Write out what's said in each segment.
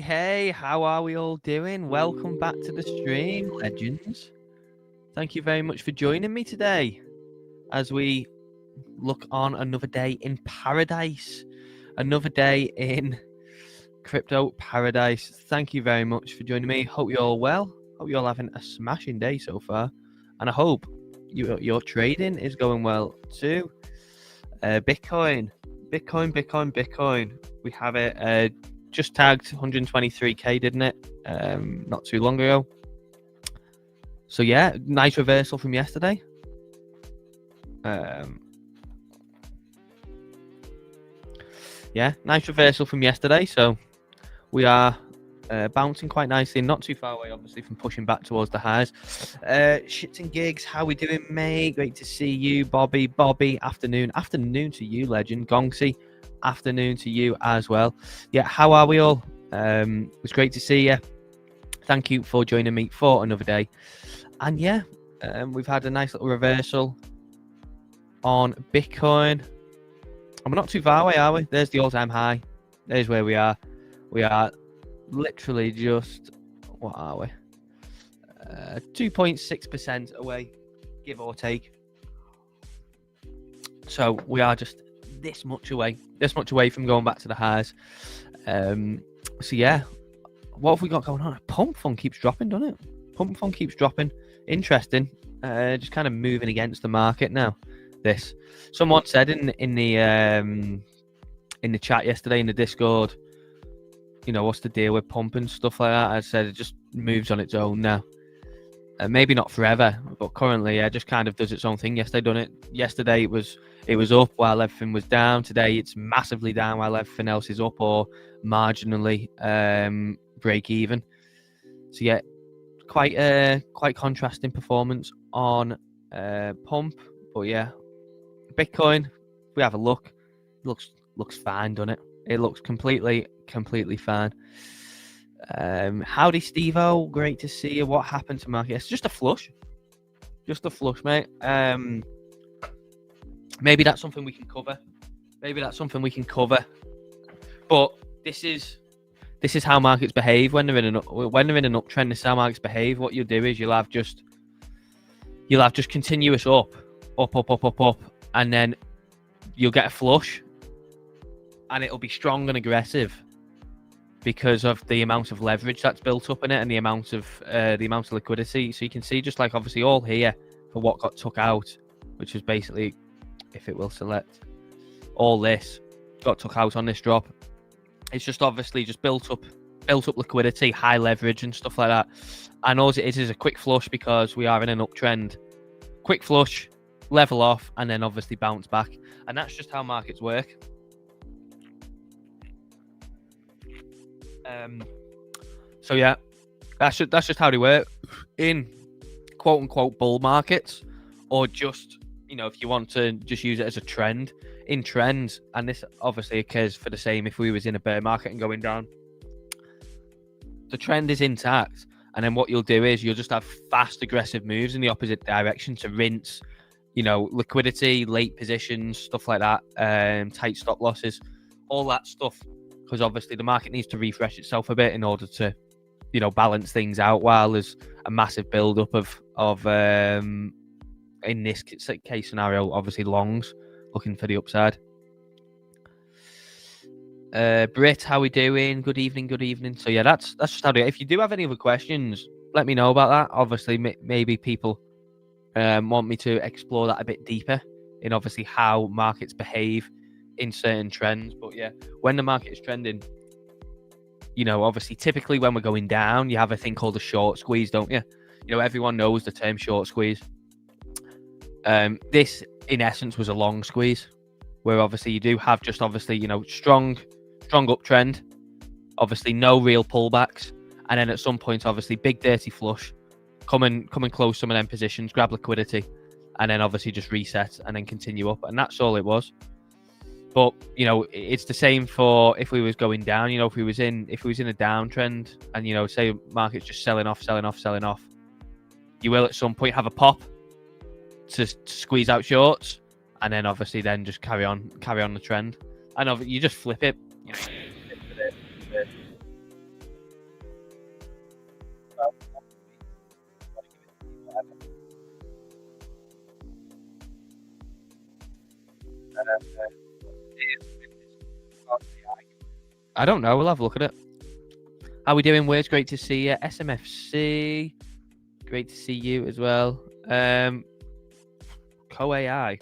Hey, how are we all doing? Welcome back to the stream, legends. Thank you very much for joining me today as we look on another day in paradise, another day in crypto paradise. Thank you very much for joining me. Hope you're all well. Hope you're all having a smashing day so far. And I hope your trading is going well too. Bitcoin. We have it just tagged 123k, didn't it? Not too long ago. So yeah, nice reversal from yesterday. Yeah, nice reversal from yesterday. So we are bouncing quite nicely, not too far away, obviously, from pushing back towards the highs. Shits and gigs, how we doing, mate? Great to see you, Bobby. Afternoon to you, legend. Stonksy, afternoon to you as well. Yeah, how are we all? It was great to see you. Thank you for joining me for another day. And yeah, we've had a nice little reversal on Bitcoin. And we're not too far away, are we? There's the all-time high. There's where we are. We are literally just, what are we? 2.6% away, give or take. So we are just this much away from going back to the highs. So yeah, what have we got going on? Pump fund keeps dropping, doesn't it? Pump fund keeps dropping. Interesting. Just kind of moving against the market now. This someone said in the chat yesterday in the Discord, what's the deal with pump and stuff like that? I said it just moves on its own now. Maybe not forever, but currently it just kind of does its own thing. Yesterday it was up while everything was down. Today it's massively down while everything else is up or marginally break even. So yeah, quite contrasting performance on pump. But yeah, Bitcoin, if we have a look, looks fine, doesn't it? It looks completely fine. Howdy, Steve-O. Great to see you. What happened to market? It's just a flush, mate. Maybe that's something we can cover. But this is how markets behave when they're in an uptrend. This is how markets behave. What you'll do is you'll have just continuous up, and then you'll get a flush, and it'll be strong and aggressive because of the amount of leverage that's built up in it and the amount of liquidity. So you can see just like obviously all here for what got took out, which is basically, if it will select, all this got took out on this drop. It's just obviously just built up liquidity, high leverage and stuff like that. And all it is a quick flush because we are in an uptrend. Quick flush, level off, and then obviously bounce back. And that's just how markets work. So yeah, that's just how they work in quote unquote bull markets, or just if you want to just use it as a trend in trends. And this obviously occurs for the same if we was in a bear market and going down. The trend is intact, and then what you'll do is you'll just have fast aggressive moves in the opposite direction to rinse liquidity, late positions, stuff like that, tight stop losses, all that stuff. Because obviously the market needs to refresh itself a bit in order to, balance things out while there's a massive build-up of in this case scenario, obviously longs looking for the upside. Britt, how we doing? Good evening. So yeah, that's just how to do it. If you do have any other questions, let me know about that. Obviously, maybe people want me to explore that a bit deeper in obviously how markets behave in certain trends. But yeah, when the market is trending, obviously typically when we're going down, you have a thing called a short squeeze, don't you? Everyone knows the term short squeeze. This in essence was a long squeeze, where obviously you do have just obviously strong uptrend, obviously no real pullbacks, and then at some point obviously big dirty flush, coming close some of them positions, grab liquidity, and then obviously just reset and then continue up, and that's all it was. But it's the same for if we was going down. If we was in a downtrend and say market's just selling off, you will at some point have a pop to squeeze out shorts, and then obviously then just carry on the trend, and you just flip it. I don't know. We'll have a look at it. How we doing? Where's great to see you. SMFC, great to see you as well. Co-AI.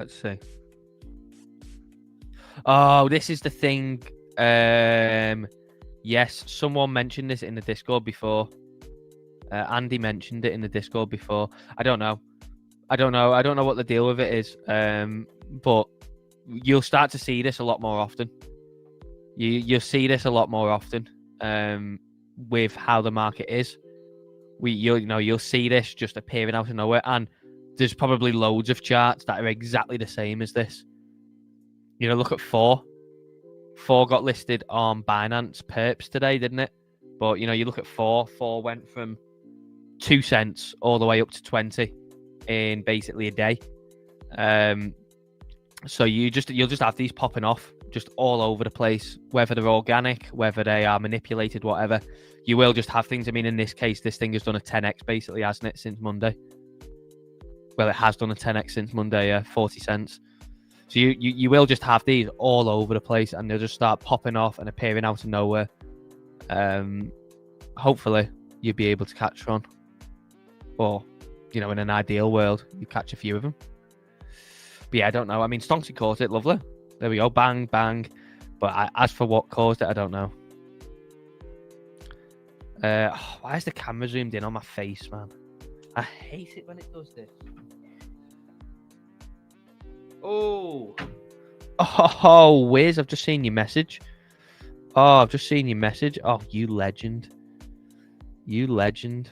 Let's see. Oh, this is the thing. Yes, someone mentioned this in the Discord before. Andy mentioned it in the Discord before. I don't know what the deal with it is. But you'll start to see this a lot more often. You'll see this a lot more often with how the market is. You'll see this just appearing out of nowhere, and there's probably loads of charts that are exactly the same as this. Look at 4 got listed on Binance Perps today, didn't it? But you look at 4 went from 2 cents all the way up to 20 in basically a day. So you'll just have these popping off just all over the place, whether they're organic, whether they are manipulated, whatever. You will just have things. I mean, in this case, this thing has done a 10x basically, hasn't it, since Monday? Well, it has done a 10x since Monday, 40 cents. So you will just have these all over the place, and they'll just start popping off and appearing out of nowhere. Hopefully, you'll be able to catch one. Or, you know, in an ideal world, you catch a few of them. But yeah, I don't know. I mean, Stonksy caught it, lovely. There we go, bang, bang. But as for what caused it, I don't know. Why is the camera zoomed in on my face, man? I hate it when it does this. Oh, Wiz, I've just seen your message. Oh, I've just seen your message. Oh, you legend. You legend.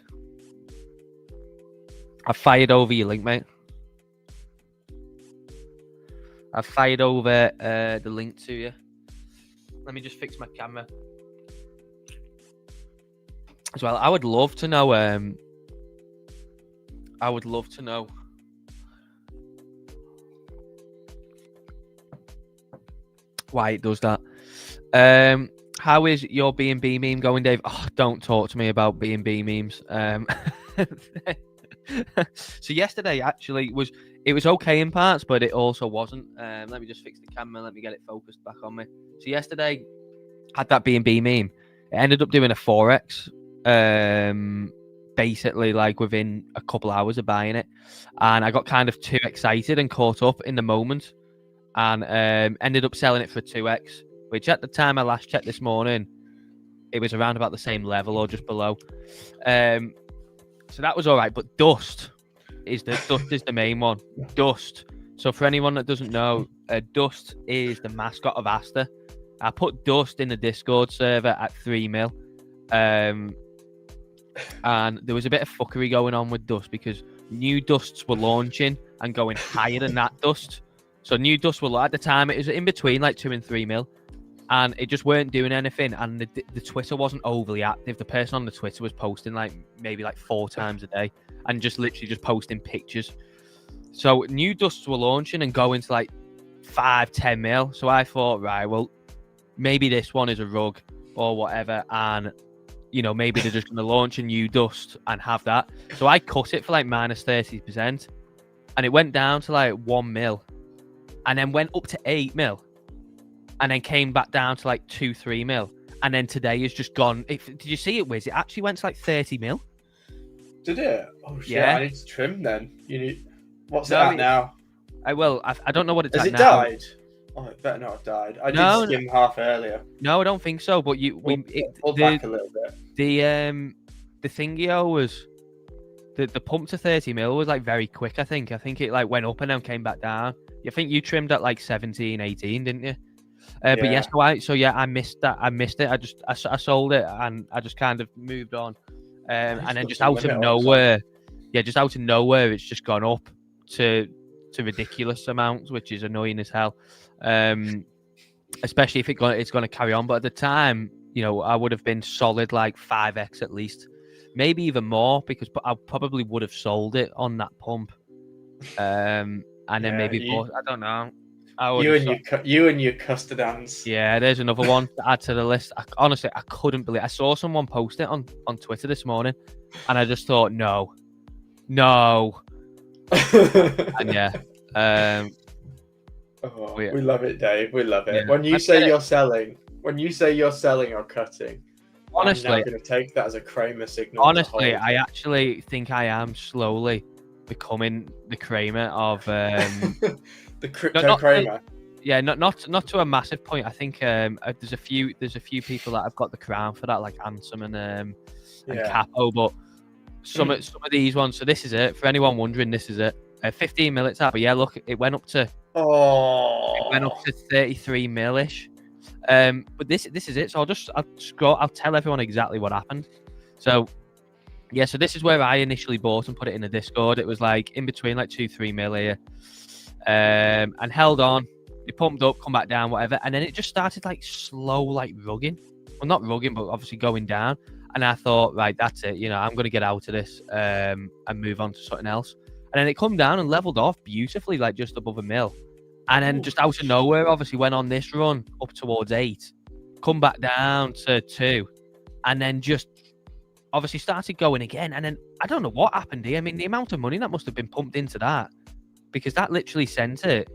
I fired over your link, mate. I fired over the link to you. Let me just fix my camera. As well, I would love to know. I would love to know. Why it does that. How is your BNB meme going, Dave? Oh, don't talk to me about BNB memes. So yesterday actually was okay in parts, but it also wasn't. Let me just fix the camera. Let me get it focused back on me. So yesterday had that BNB meme. It ended up doing a 4x. Basically, like within a couple hours of buying it, and I got kind of too excited and caught up in the moment, and ended up selling it for 2x, which at the time I last checked this morning, it was around about the same level or just below. So that was all right, but Dust is the main one. Dust. So for anyone that doesn't know, Dust is the mascot of Asta. I put Dust in the Discord server at 3 mil. And there was a bit of fuckery going on with Dust because new Dusts were launching and going higher than that Dust. So new Dust were, at the time, it was in between like 2 and 3 mil. And it just weren't doing anything. And the Twitter wasn't overly active. The person on the Twitter was posting maybe 4 times a day and just literally just posting pictures. So new Dusts were launching and going to 5-10 mil. So I thought, right, well, maybe this one is a rug or whatever. And maybe they're just going to launch a new Dust and have that. So I cut it for minus 30%. And it went down to 1 mil. And then went up to 8 mil. And then came back down to 2-3 mil. And then today has just gone. Did you see it, Wiz? It actually went to 30 mil. Did it? Oh, shit. Yeah. I need to trim then. What's it at now? I don't know what it's at now. Has it died? Oh, it better not have died. I did skim half earlier. No, I don't think so. But pull back a little bit. The thingy was the pump to 30 mil was very quick. I think it went up and then came back down. I think you trimmed at 17, 18, didn't you? Yeah. But yes, I missed that. I missed it. I sold it and I just kind of moved on. And then just out of nowhere, it's just gone up to ridiculous amounts, which is annoying as hell. Especially if it's going to carry on. But at the time, I would have been solid 5x at least, maybe even more, because I probably would have sold it on that pump. And then maybe bought. I don't know. You and your custodans. Yeah, there's another one to add to the list. Honestly, I couldn't believe. I saw someone post it on Twitter this morning, and I just thought, no. And yeah. We love it, Dave. We love it. Yeah. When you say you're selling or cutting, honestly, I'm now going to take that as a Kramer signal. Honestly, I actually think I am slowly becoming the Kramer of the crypto Kramer. Yeah, not to a massive point. I think there's a few people that have got the crown for that, like Ansem and Capo, but some of these ones. So this is it. For anyone wondering, this is it. 15 mil it's at, but yeah, look, it went up to 33 mil-ish. But this is it. So I'll tell everyone exactly what happened. So yeah, so this is where I initially bought and put it in the Discord. It was in between 2-3 mil here, and held on. It pumped up, come back down, whatever, and then it just started slow rugging. Well, not rugging, but obviously going down. And I thought, right, that's it. I'm going to get out of this and move on to something else. And then it come down and leveled off beautifully, just above a mil. and then just out of nowhere, obviously went on this run up towards 8, come back down to 2, and then just obviously started going again. And then I don't know what happened here. I mean, the amount of money that must have been pumped into that, because that literally sent it.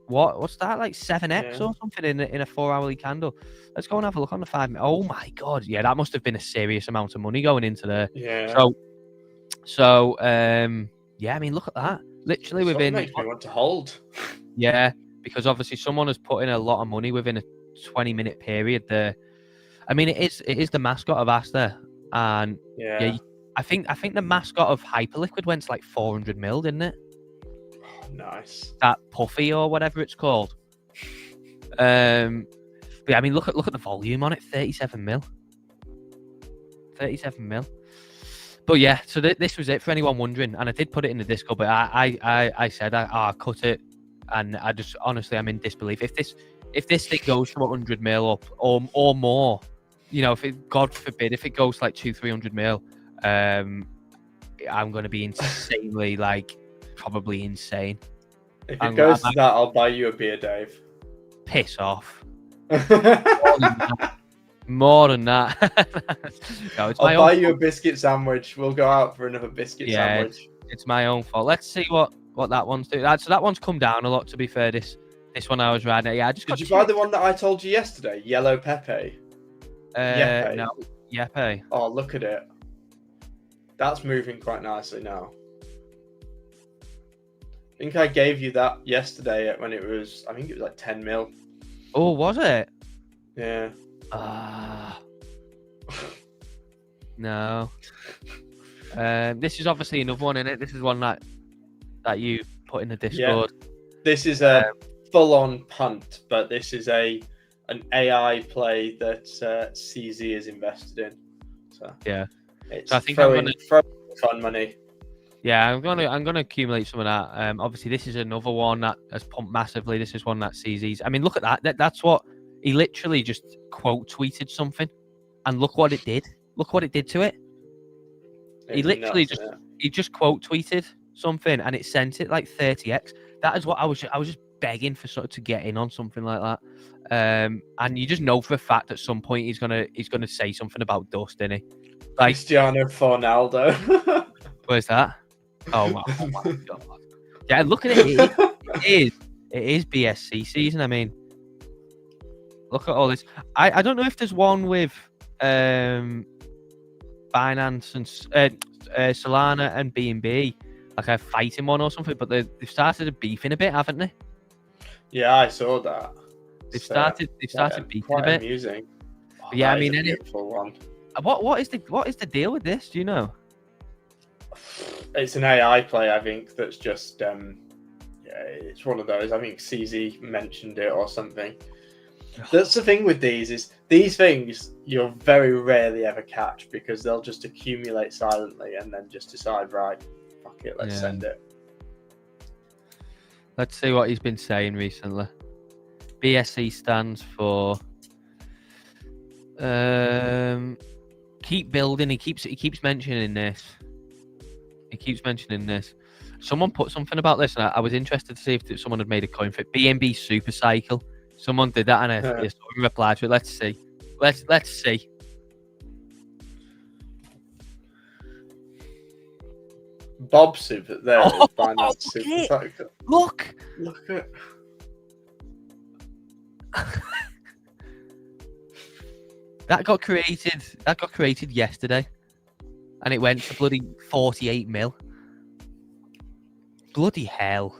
What's that, like 7x or something in a 4-hourly candle? Let's go and have a look on the 5 minute. Oh my god, yeah, that must have been a serious amount of money going into there. Yeah. So yeah, I mean, look at that. Literally within. Makes me want to hold. Yeah, because obviously someone has put in a lot of money within a 20-minute period there. I mean, it is the mascot of Asta, and yeah, I think the mascot of Hyperliquid went to like 400 mil, didn't it? Nice. That puffy or whatever it's called. But yeah, I mean, look at the volume on it. 37 mil. 37 mil. But yeah, so this was it for anyone wondering, and I did put it in the Discord, but I said I cut it, and I just honestly I'm in disbelief. If this thing goes to 100 mil up or more, you know, if it, God forbid, if it goes like 200-300 mil, I'm going to be insanely probably insane. If it goes to that, I'll buy you a beer, Dave. Piss off. More than that. No, I'll buy you a biscuit sandwich. We'll go out for another biscuit sandwich. It's my own fault. Let's see what that one's doing. So that one's come down a lot, to be fair. This one I was riding. Yeah, I just Did you buy the one that I told you yesterday? Yellow Pepe. No, Yepe. Oh, look at it. That's moving quite nicely now. I think I gave you that yesterday when it was, I think it was like 10 mil. Oh, was it? Yeah. No. This is obviously another one, in it. This is one that you put in the Discord. Yeah. This is a full-on punt, but this is an AI play that CZ is invested in. So yeah. It's so I think throwing fun money. Yeah, I'm gonna accumulate some of that. Obviously, this is another one that has pumped massively. This is one that CZ's. I mean, look at that. That's what he literally just quote tweeted something, and look what it did. Look what it did to it. He literally just quote tweeted something, and it sent it like 30x. That is what I was just begging for to get in on something like that. And you just know for a fact at some point he's gonna say something about dust, isn't he? Like Cristiano Ronaldo. Where's that? Oh my god! Yeah, look at it. It is BSC season. I mean, look at all this. I don't know if there's one with Binance and Solana and BNB, like a fighting one or something. But they've started beefing a bit, haven't they? Yeah, I saw that. They've started beefing a bit. Amusing. Oh, yeah, I mean, a beautiful one. What is the deal with this? Do you know? It's an AI play, I think, that's just it's one of those. I think CZ mentioned it or something. That's the thing with these things you'll very rarely ever catch, because they'll just accumulate silently and then just decide, right, fuck it, let's send it. Let's see what he's been saying recently. BSC stands for keep building. He keeps mentioning this. Someone put something about this, and I was interested to see if someone had made a coin for it. BNB Super Cycle. Someone did that, and I replied to it. Let's see. Let's see. Bob Super there. Binance Super Cycle. Look at. That got created yesterday, and it went to bloody 48 mil. Bloody hell!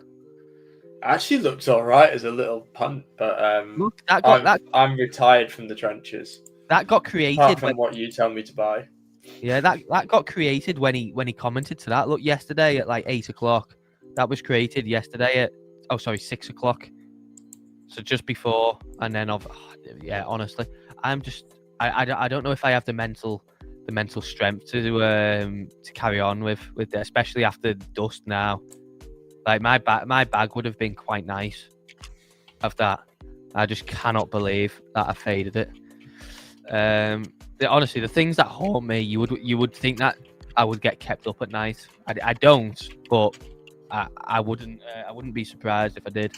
Actually, looks all right as a little punt, but look, I'm retired from the trenches. That got created. Apart from what you tell me to buy. Yeah, that got created when he commented to that. Look, yesterday at like 8 o'clock. That was created yesterday at 6 o'clock. So just before, and then honestly, I don't know if I have the mental strength to carry on with it, especially after dust now. Like my bag would have been quite nice of that. I just cannot believe that I faded it. Honestly, the things that haunt me, you would think that I would get kept up at night. I don't, but I wouldn't be surprised if I did.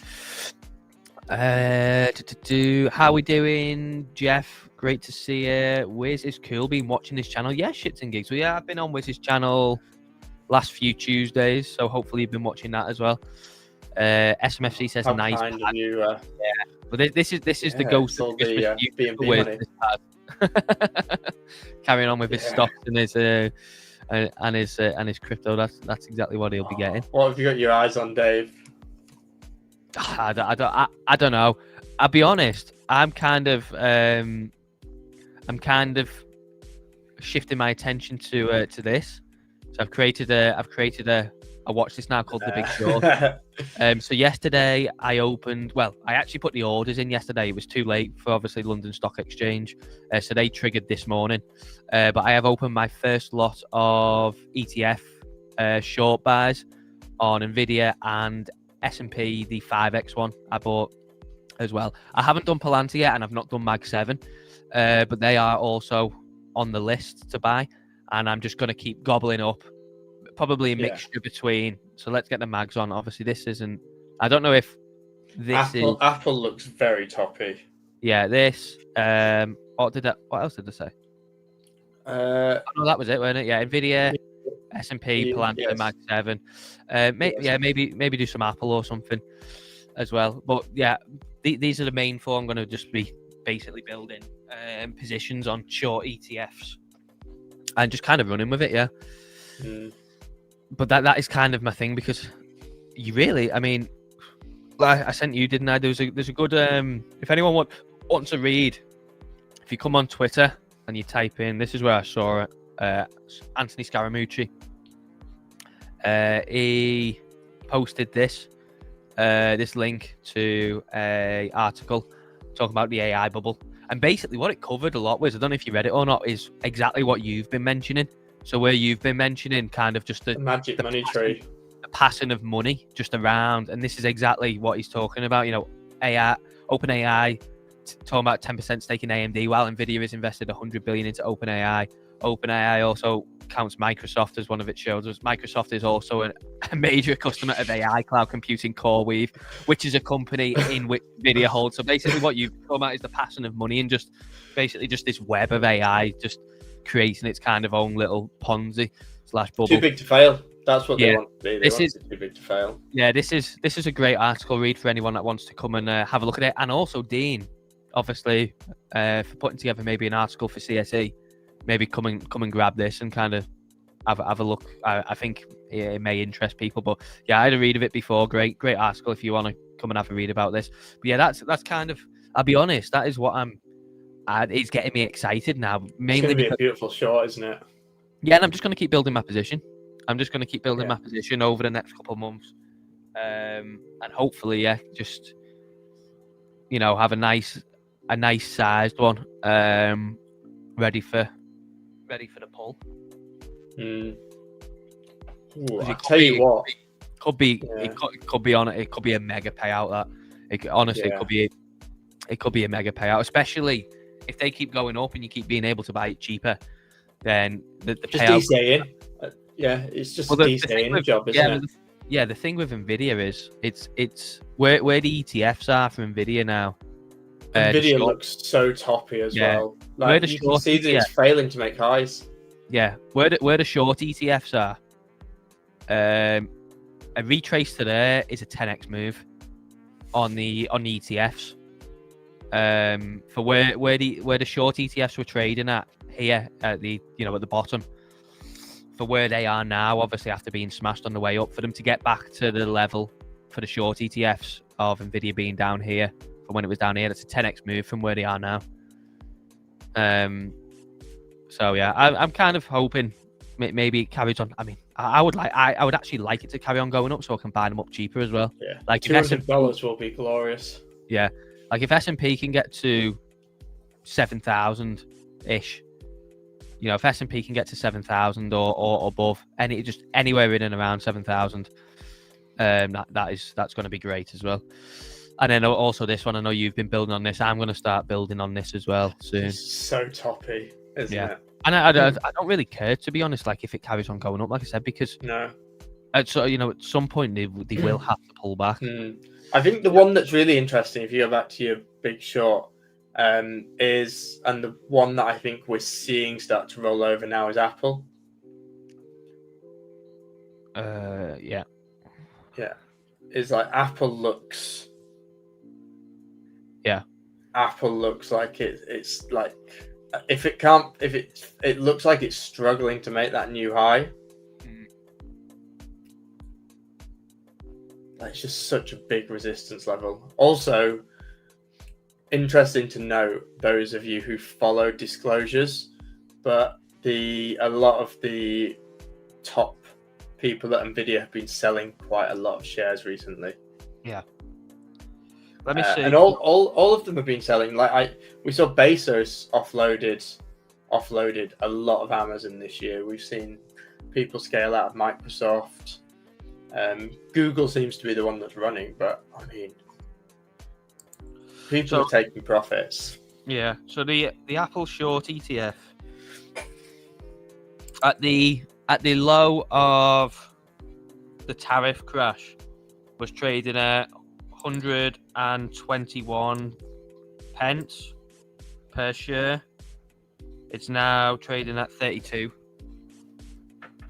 How we doing, Jeff? Great to see you. Wiz is cool. Been watching this channel. Yeah, shits and gigs. Well, yeah, I've been on Wiz's channel last few Tuesdays, so hopefully you've been watching that as well. SMFC says How nice. kind of you. Yeah, but this is the ghost of Christmas BNB Wiz. money. Carrying on with his stocks and his crypto. That's exactly what he'll be getting. What have you got your eyes on, Dave? I don't know. I'll be honest. I'm kind of shifting my attention to this. So I've created a watch this now called The Big Short. So yesterday I actually put the orders in yesterday. It was too late for obviously London Stock Exchange, so they triggered this morning. But I have opened my first lot of ETF short buys on Nvidia and S&P, the 5x one I bought as well. I haven't done Palanta yet, and I've not done Mag 7, but they are also on the list to buy, and I'm just going to keep gobbling up probably a mixture between. So let's get the mags on. Obviously this isn't, I don't know if this Apple looks very toppy. Yeah, this what else did I say? No, that was it, wasn't it? Yeah, Nvidia, S&P, Palanta, Mag 7. Maybe do some Apple or something as well. But yeah, these are the main four. I'm going to just be basically building positions on short ETFs and just kind of running with it. Yeah. But that is kind of my thing, because you really, I mean, I sent you, didn't I? There's a good if anyone wants to read, if you come on Twitter and you type in, this is where I saw it, Anthony Scaramucci. He posted this link to a article talking about the AI bubble, and basically what it covered a lot was, I don't know if you read it or not, is exactly what you've been mentioning. So where you've been mentioning kind of just the magic money tree, the passing of money just around, and this is exactly what he's talking about. You know, AI, OpenAI, talking about 10% stake in AMD, while Nvidia has invested 100 billion into OpenAI. OpenAI also counts Microsoft as one of its shareholders. Microsoft is also a major customer of AI cloud computing CoreWeave, which is a company in which Nvidia holds. So basically what you've talking about is the passing of money, and just basically just this web of AI just creating its kind of own little Ponzi / bubble. Too big to fail. That's what they want to be. This is too big to fail. Yeah, this is a great article read for anyone that wants to come and have a look at it. And also Dean, obviously, for putting together maybe an article for CSE, maybe come and grab this and kind of have a look. I think it may interest people. But yeah, I had a read of it before. Great article if you want to come and have a read about this. But yeah, that's kind of, I'll be honest, that is what it's getting me excited now. Mainly it's going to be a beautiful shot, isn't it? Yeah, and I'm just going to keep building my position. My position over the next couple of months, and hopefully, just have a nice sized one, ready for the pull. Ooh, I tell you what, it could be on it. It could be a mega payout. That it could be a mega payout, especially if they keep going up and you keep being able to buy it cheaper. Then the payout. It's just a DCA job, isn't it? Yeah, the thing with Nvidia is it's where the ETFs are for Nvidia now. Nvidia looks so toppy as well. Like, you can see that it's failing to make highs. Yeah, where the short ETFs are, a retrace to there is a 10x move on the ETFs. For where the short ETFs were trading at here at the at the bottom, for where they are now, obviously after being smashed on the way up, for them to get back to the level for the short ETFs of Nvidia being down here from when it was down here, that's a 10x move from where they are now. So yeah, I'm kind of hoping maybe it carries on. I mean, I would actually like it to carry on going up so I can buy them up cheaper as well. Yeah, like $200 will be glorious. Yeah, like if S&P can get to 7,000 ish, if S&P can get to 7,000 or above, just anywhere in and around 7,000, that's going to be great as well. And then also this one, I know you've been building on this. I'm going to start building on this as well soon. It's so toppy, isn't it? And I don't really care, to be honest, like if it carries on going up, like I said, because So at some point they will have to pull back. I think the one that's really interesting, if you go back to your big short, is, and the one that I think we're seeing start to roll over now, is Apple. Yeah. It's like Apple looks. Yeah. Apple looks like it's like it looks like it's struggling to make that new high. It's just such a big resistance level. Also, interesting to note, those of you who follow disclosures, but a lot of the top people at Nvidia have been selling quite a lot of shares recently. Yeah. Let me see. And all of them have been selling. We saw Bezos offloaded a lot of Amazon this year. We've seen people scale out of Microsoft. Google seems to be the one that's running, but I mean, people are taking profits. Yeah. So the Apple Short ETF at the low of the tariff crash was trading at 121 pence per share. It's now trading at 32.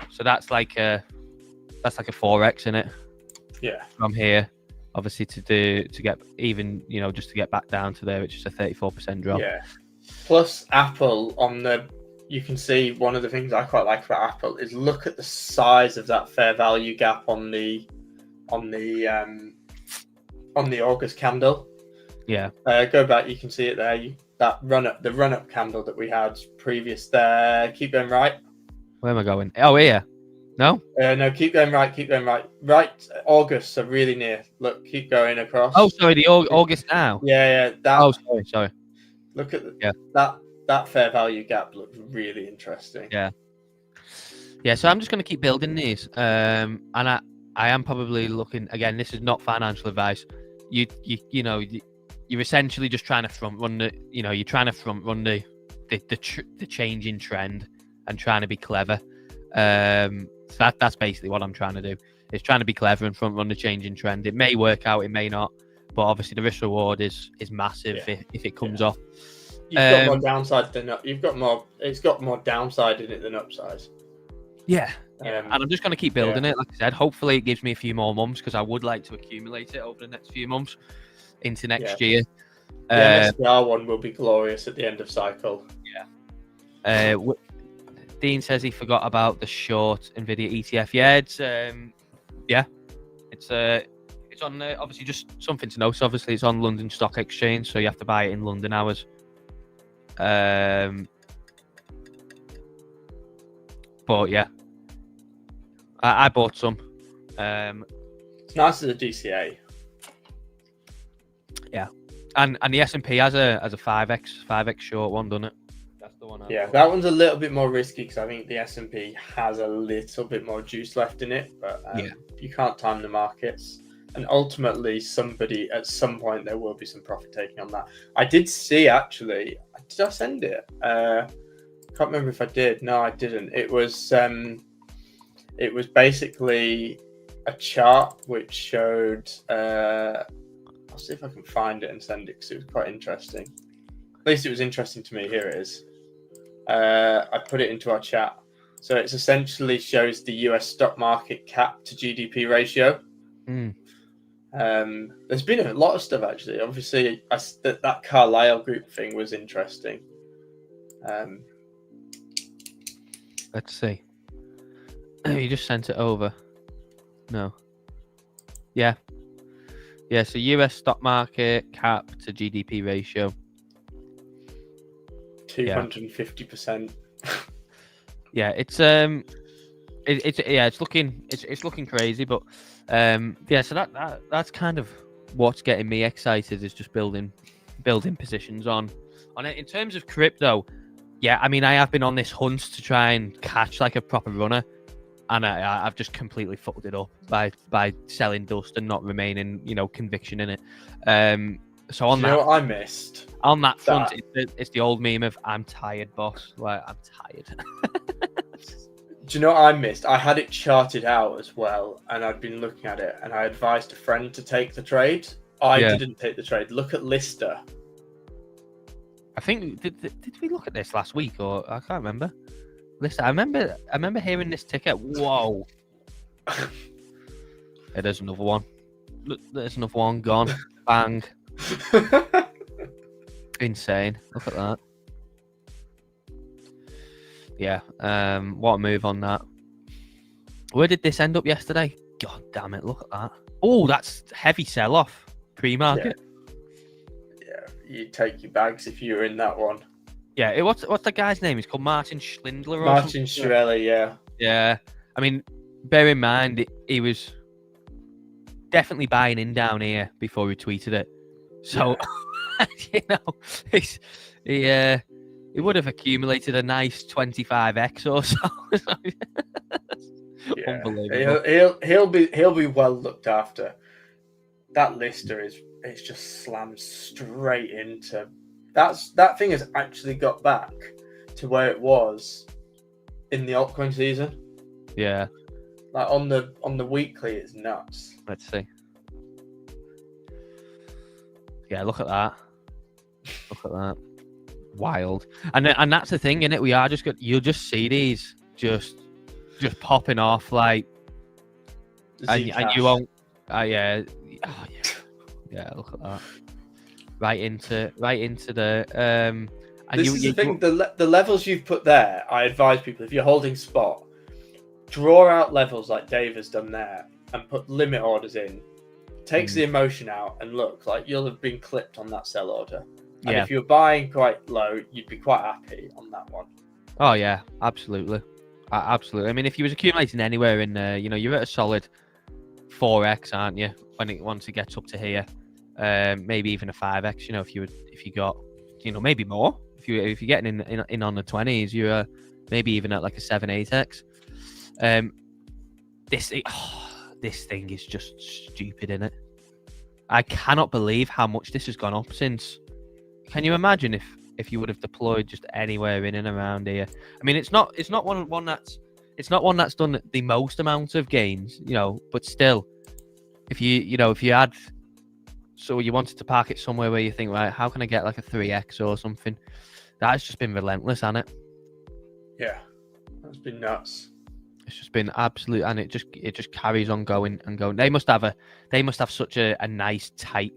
So that's like a 4x in it. Yeah. From here, obviously to get even, just to get back down to there, which is a 34% drop. Yeah. Plus Apple you can see one of the things I quite like about Apple is look at the size of that fair value gap on the August candle. Yeah. Go back, you can see it there. The run up candle that we had previous there. Keep going right. Where am I going? Oh, here. No? No, keep going right. Right, August, so really near. Look, keep going across. Oh, sorry, the August now. Yeah. Oh, sorry. Look at that fair value gap looks really interesting. Yeah. So I'm just going to keep building these. And I am probably looking, again, this is not financial advice. You're essentially just trying to front run the change in trend and trying to be clever. So that's basically what I'm trying to do. Is trying to be clever and front run the change in trend. It may work out, it may not, but obviously the risk reward is massive if it comes off. You've got more downside than up. It's got more downside in it than upside. Yeah. And I'm just going to keep building it. Like I said, hopefully it gives me a few more months because I would like to accumulate it over the next few months into next year. The MSCR one will be glorious at the end of cycle. Yeah. Dean says he forgot about the short Nvidia ETF. Yeah, it's on obviously just something to know. So obviously it's on London Stock Exchange, so you have to buy it in London hours. But yeah, I bought some. It's nice as a DCA. Yeah, and the S&P has a 5x short one, doesn't it? That's the one. That one's a little bit more risky because I think the S&P has a little bit more juice left in it, but you can't time the markets. And ultimately, somebody at some point there will be some profit taking on that. I did see actually. Did I send it? Can't remember if I did. No, I didn't. It was basically a chart which showed. I'll see if I can find it and send it because it was quite interesting. At least it was interesting to me. Here it is. I put it into our chat. So it essentially shows the US stock market cap to GDP ratio. There's been a lot of stuff actually. Obviously, that Carlyle Group thing was interesting. Let's see. You just sent it over. No. Yeah. So US stock market cap to GDP ratio. 250%. Yeah, it's looking crazy, but so that's kind of what's getting me excited is just building positions on it. In terms of crypto, I mean I have been on this hunt to try and catch like a proper runner, and I've just completely fucked it up by selling dust and not remaining conviction in it. So on that, what I missed on that front, it's the old meme of "I'm tired, boss." Like I'm tired. Do you know what I missed? I had it charted out as well, and I'd been looking at it, and I advised a friend to take the trade. I didn't take the trade. Look at Lister. I think did we look at this last week, or I can't remember. Lister, I remember hearing this ticket. Whoa! Hey, there's another one. Look, there's another one gone. Bang! Insane. Look at that. Yeah. What a move on that. Where did this end up yesterday? God damn it! Look at that. Oh, that's heavy sell-off pre-market. Yeah, you'd take your bags if you were in that one. Yeah. What's the guy's name? He's called Martin Schindler. Martin Shkreli, yeah. Yeah. I mean, bear in mind he was definitely buying in down here before we tweeted it. So, you know, he would have accumulated a nice 25x or so. Yeah. Unbelievable. He'll be well looked after. That Lister it's just slammed straight into that thing has actually got back to where it was in the altcoin season. Yeah. Like on the weekly, it's nuts. Let's see. Yeah, look at that. Look at that. Wild. And that's the thing, innit? We are just you'll just see these just popping off like, and you won't. Yeah. Oh, yeah. Look at that. Right into the And this is the thing. The levels you've put there, I advise people, if you're holding spot, draw out levels like Dave has done there and put limit orders in. Takes the emotion out, and look, like you'll have been clipped on that sell order. And if you're buying quite low, you'd be quite happy on that one. Oh yeah, absolutely. Absolutely. I mean, if you was accumulating anywhere in there, you know, you're at a solid 4x, aren't you? Once it gets up to here, maybe even a 5x. You know, if you got, you know, maybe more. If you're getting in on the 20s, you're maybe even at like a 7-8x. This thing is just stupid, isn't it? I cannot believe how much this has gone up since. Can you imagine if you would have deployed just anywhere in and around here? I mean, it's not one that's done the most amount of gains, you know, but still, if you had, so you wanted to park it somewhere where you think, right, how can I get like a 3x or something? That has just been relentless, hasn't it? Yeah, that's been nuts. It's just been absolute, and it just carries on going and going. They must have such a nice tight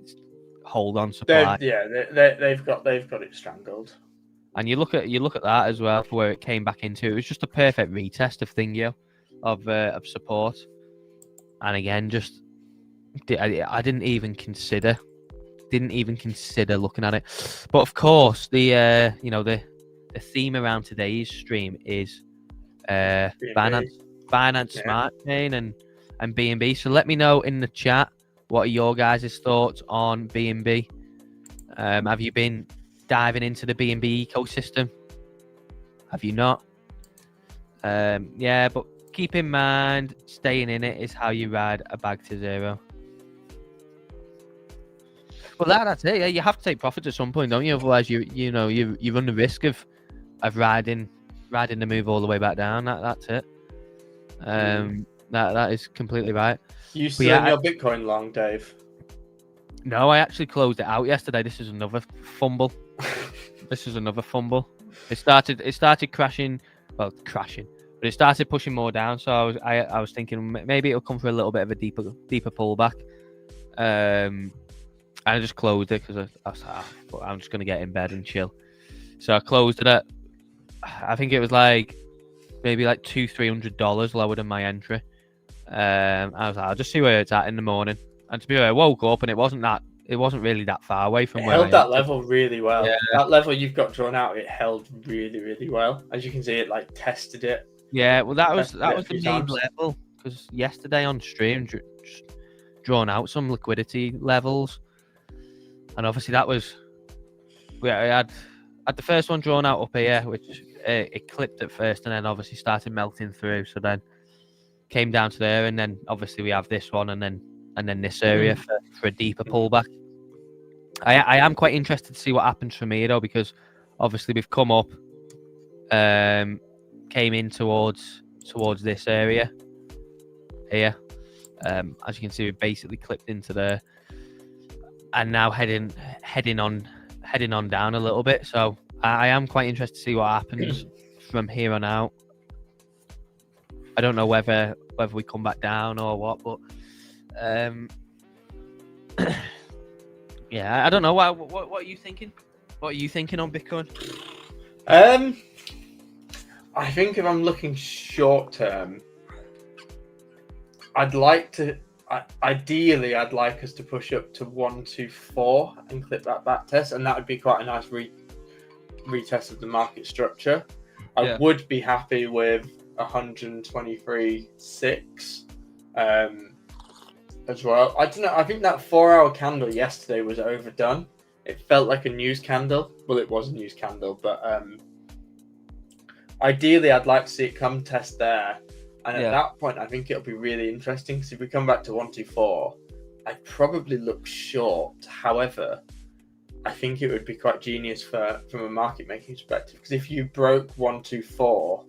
hold on supply. They've got it strangled. And you look at that as well for where it came back into. It was just a perfect retest of Thingio, of support. And again, just I didn't even consider looking at it. But of course, the theme around today's stream is Binance Smart Chain and BNB. So let me know in the chat, what are your guys' thoughts on BNB? Have you been diving into the BNB ecosystem? Have you not? Yeah, but keep in mind, staying in it is how you ride a bag to zero. Well, that's it. Yeah, you have to take profits at some point, don't you? Otherwise, you run the risk of riding the move all the way back down. That's it. That is completely right. You still in your Bitcoin long, Dave? No, I actually closed it out yesterday. This is another fumble. It started crashing, but it started pushing more down. So I was thinking maybe it'll come for a little bit of a deeper pullback. And I just closed it because I was like, I'm just gonna get in bed and chill. So I closed it at, I think it was like maybe like $200-300 lower than my entry. I was like, I'll just see where it's at in the morning. And to be honest, I woke up and it wasn't really that far away from where I held that level really well. Yeah. That level you've got drawn out, it held really, really well. As you can see, it like tested it. Yeah, well, that was the main level, because yesterday on stream, drawn out some liquidity levels, and obviously that was, I had the first one drawn out up here, which it clipped at first, and then obviously started melting through. So then came down to there, and then obviously we have this one, and then this area for a deeper pullback. I am quite interested to see what happens from here, though, because obviously we've come up, came in towards towards this area here. As you can see, we've basically clipped into there, and now heading on down a little bit. So I am quite interested to see what happens from here on out. I don't know whether we come back down or what, but yeah, I don't know. What are you thinking? What are you thinking on Bitcoin? I think if I'm looking short term, I'd like to. Ideally, I'd like us to push up to 124 and clip that back test, and that would be quite a nice retest of the market structure. I would be happy with 123.6 as well. I don't know. I think that 4-hour candle yesterday was overdone. It felt like a news candle. Well, it was a news candle, but ideally, I'd like to see it come test there. And at that point, I think it'll be really interesting, because if we come back to 124, I'd probably look short. However, I think it would be quite genius from a market making perspective, because if you broke 124,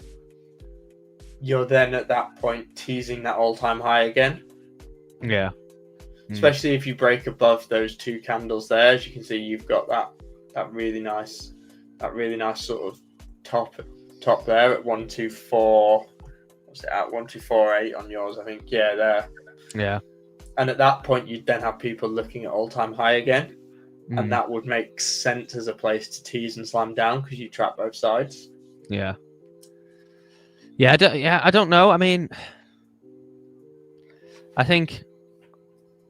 you're then at that point teasing that all-time high again. Yeah. Especially if you break above those two candles there. As you can see, you've got that really nice sort of top there at 124. What's it at? 1248 on yours, I think. Yeah, there. Yeah. And at that point, you'd then have people looking at all-time high again, and that would make sense as a place to tease and slam down, because you trap both sides. Yeah. I don't know. I mean, I think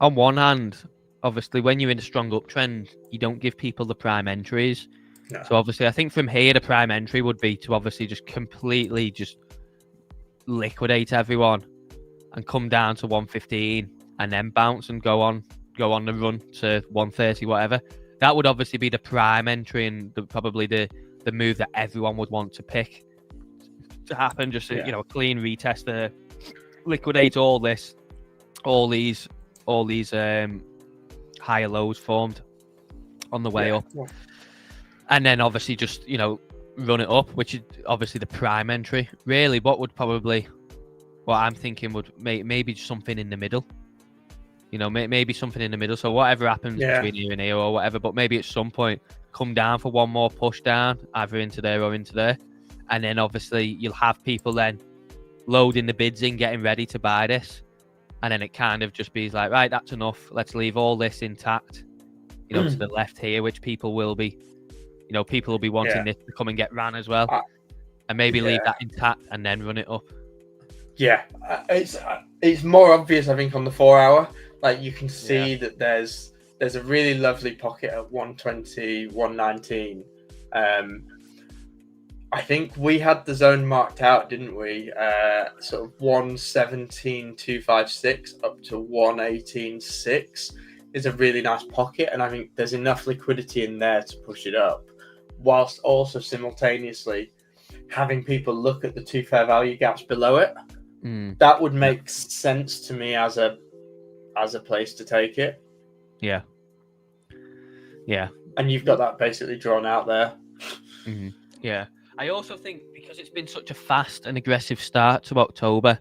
on one hand, obviously, when you're in a strong uptrend, you don't give people the prime entries. No. So obviously, I think from here, the prime entry would be to obviously just completely just liquidate everyone and come down to 115 and then bounce and go on the run to 130, whatever. That would obviously be the prime entry, and probably the move that everyone would want to pick to happen. Just a clean retest there, liquidate all these higher lows formed on the way up, and then obviously just run it up, which is obviously the prime entry. Really, what I'm thinking would maybe something in the middle. Maybe something in the middle. So whatever happens between here and here or whatever, but maybe at some point come down for one more push down, either into there or into there. And then obviously you'll have people then loading the bids in, getting ready to buy this. And then it kind of just be like, right, that's enough. Let's leave all this intact, to the left here, which people will be wanting this to come and get ran as well. And maybe leave that intact and then run it up. Yeah, it's more obvious, I think, on the 4-hour. Like, you can see that there's a really lovely pocket at 120, 119. I think we had the zone marked out, didn't we? Sort of 117.256 up to 118.6 is a really nice pocket, and I think there's enough liquidity in there to push it up, whilst also simultaneously having people look at the two fair value gaps below it. That would make sense to me as a place to take it. Yeah. And you've got that basically drawn out there. Yeah. I also think because it's been such a fast and aggressive start to October,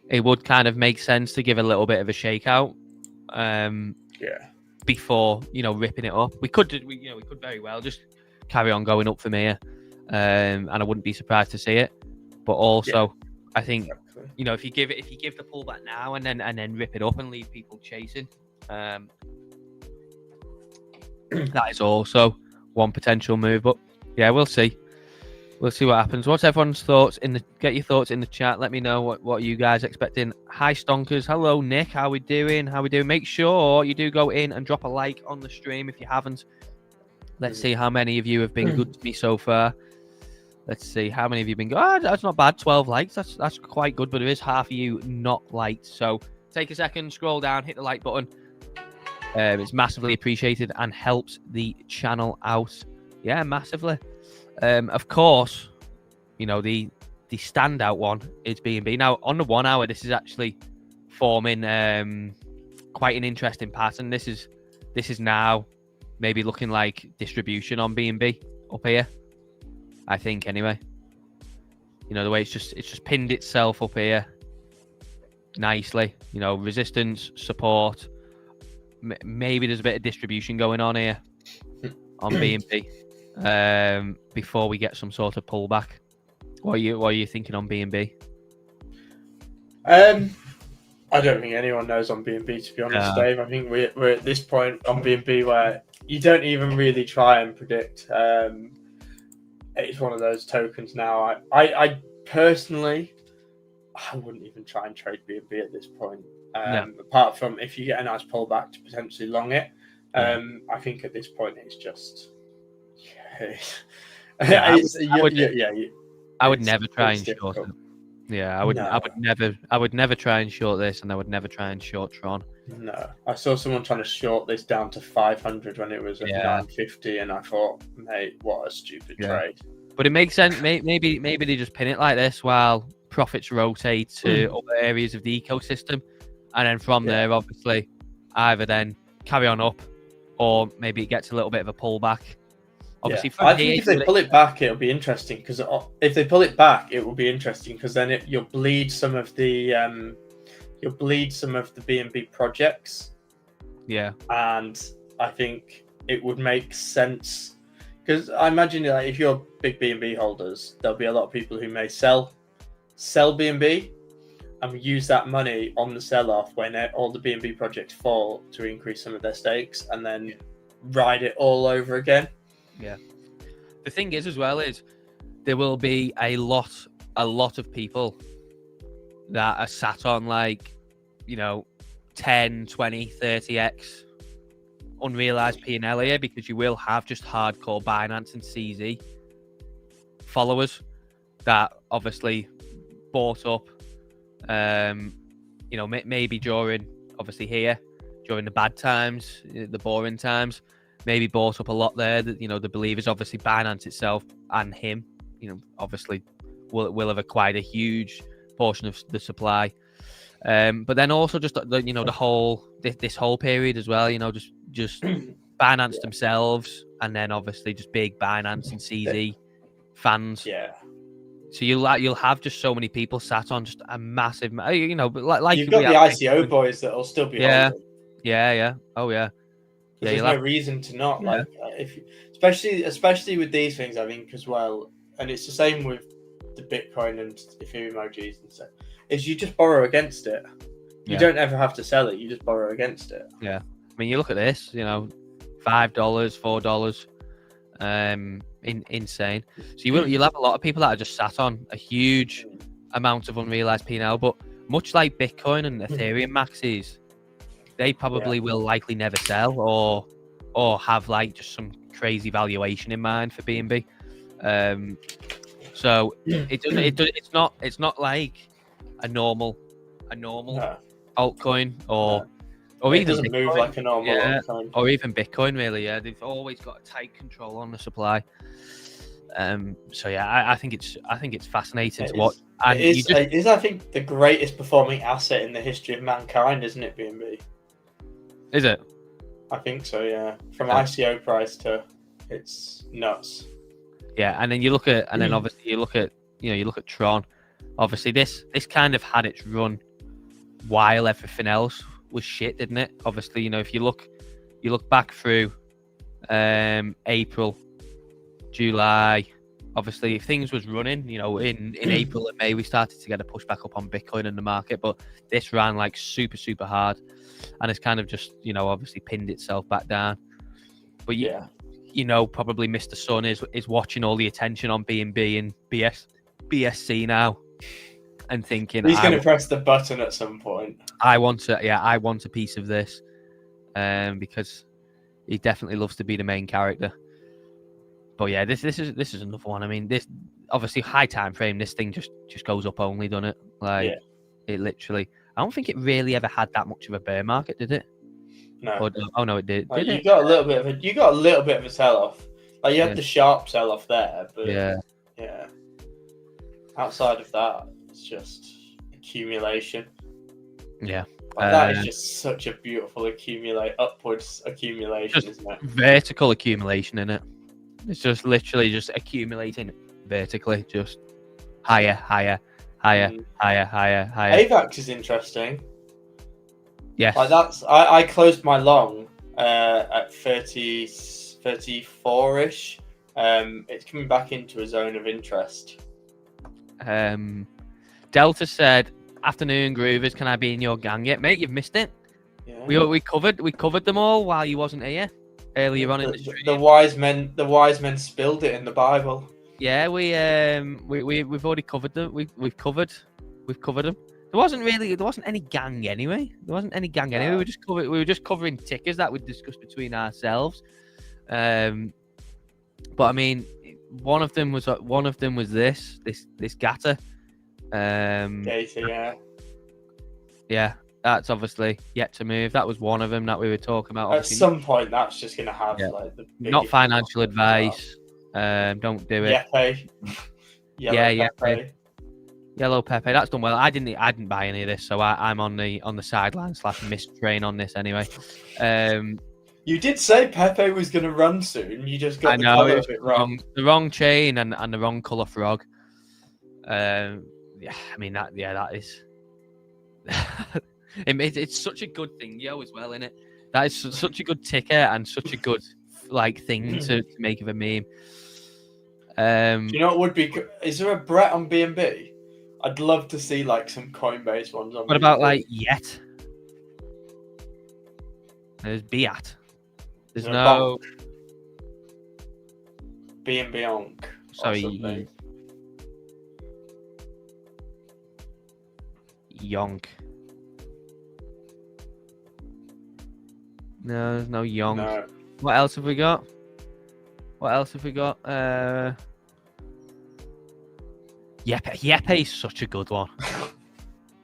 it would kind of make sense to give a little bit of a shakeout. Before ripping it up. We could very well just carry on going up from here, and I wouldn't be surprised to see it. But also, I think if you give the pullback now and then rip it up and leave people chasing, that is also one potential move. But yeah, we'll see. We'll see what happens. What's everyone's thoughts get your thoughts in the chat. Let me know what you guys are expecting. Hi Stonkers. Hello Nick. How we doing? Make sure you do go in and drop a like on the stream if you haven't. Let's see how many of you have been good to me so far. Let's see how many of you have been good. That's not bad. 12 likes. That's quite good, but there is half of you not liked. So take a second, scroll down, hit the like button. It's massively appreciated and helps the channel out. Yeah, massively. Of course, the standout one is BNB. Now, on the 1 hour, this is actually forming quite an interesting pattern. This is now maybe looking like distribution on BNB up here, I think, anyway. You know, the way it's just pinned itself up here nicely. You know, resistance, support. Maybe there's a bit of distribution going on here on BNB before we get some sort of pullback. What are you thinking on BNB? I don't think anyone knows on BNB, to be honest, Dave. I think we're at this point on BNB where you don't even really try and predict. It's one of those tokens now. I personally, I wouldn't even try and trade BNB at this point. Apart from if you get a nice pullback to potentially long it. I think at this point it's just. I would never try and short it. Yeah, I would never try and short this, and I would never try and short Tron. No, I saw someone trying to short this down to 500 when it was at 950, and I thought, mate, what a stupid trade. But it makes sense. Maybe they just pin it like this while profits rotate to other areas of the ecosystem, and then from there, obviously, either then carry on up, or maybe it gets a little bit of a pullback. Obviously, I think if they pull it back, it'll be interesting, because if they pull it back, it will be interesting because then you'll bleed some of the BNB projects. Yeah, and I think it would make sense because I imagine that if you're big BNB holders, there'll be a lot of people who may sell BNB and use that money on the sell-off when all the BNB projects fall to increase some of their stakes, and then ride it all over again. Yeah. The thing is, as well, is there will be a lot of people that are sat on 10, 20, 30x unrealized P&L here, because you will have just hardcore Binance and CZ followers that obviously bought up, maybe during the bad times, the boring times. Maybe bought up a lot there. That the believers, obviously Binance itself and him, obviously will have acquired a huge portion of the supply. But then also just the whole this whole period as well. Just Binance themselves, and then obviously just big Binance and CZ fans. Yeah. So you'll have just so many people sat on just a massive, but you've got the ICO boys that'll still be holding. Yeah. Oh yeah. There's no reason to not especially with these things, I think, as well. And it's the same with the Bitcoin and Ethereum emojis and stuff. Is you just borrow against it. You don't ever have to sell it. You just borrow against it. Yeah. I mean, you look at this. $5, $4. Insane. So you'll have a lot of people that are just sat on a huge amount of unrealized P&L. But much like Bitcoin and Ethereum maxis, they probably will likely never sell or have just some crazy valuation in mind for BNB. So it's not like a normal altcoin or it even doesn't move like a normal altcoin. Or even Bitcoin, really. Yeah, they've always got a tight control on the supply. So yeah, I think it's fascinating to watch. And it is I think the greatest performing asset in the history of mankind, isn't it, BNB? Is it? I think so, yeah. From ICO price to it's nuts. Yeah, and then you look at, obviously you look at Tron. Obviously, this kind of had its run while everything else was shit, didn't it? Obviously, if you look back through April, July. Obviously, if things was running, in April and May, we started to get a push back up on Bitcoin in the market, but this ran super, super hard, and it's kind of just, obviously pinned itself back down. But probably Mr. Sun is watching all the attention on BNB and BSC now, and thinking he's going to press the button at some point. I want a piece of this, because he definitely loves to be the main character. But yeah, this is another one. I mean, this obviously high time frame. This thing just goes up only, doesn't it? It literally. I don't think it really ever had that much of a bear market, did it? No. No, it did. You got a little bit of a sell off. You had the sharp sell off there, but yeah. Outside of that, it's just accumulation. Yeah. That is just such a beautiful upwards accumulation, isn't it? Vertical accumulation, in it. It's just literally just accumulating vertically, just higher. AVAX is interesting. Yes. Like I closed my long at 34-ish. It's coming back into a zone of interest. Delta said, "Afternoon, Groovers. Can I be in your gang yet, mate? You've missed it. Yeah. We covered them all while you wasn't here earlier on in the stream. The wise men spilled it in the Bible. Yeah, we've already covered them. We've covered them. There wasn't any gang anyway. We were just covering tickers that we discussed between ourselves. But I mean, one of them was this Gatter. Data, yeah, that's obviously yet to move. That was one of them that we were talking about. At some point, that's just going to have like the not financial advice. Don't do it. Pepe. Yellow Pepe. That's done well. I didn't buy any of this, so I'm on the sideline / missed train on this anyway. You did say Pepe was going to run soon. You just got the colour of it wrong. The wrong chain and the wrong colour frog. Yeah, I mean that is. It's such a good thing, as well, isn't it? That is such a good ticker and such a good thing to make of a meme. Do you know what would be? Is there a Brett on BNB? I'd love to see some Coinbase ones on. What about Yet? There's Biat. There's no BNB Onk. Sorry, Yonk. No, there's no Yonk. No. What else have we got? Yepe is such a good one.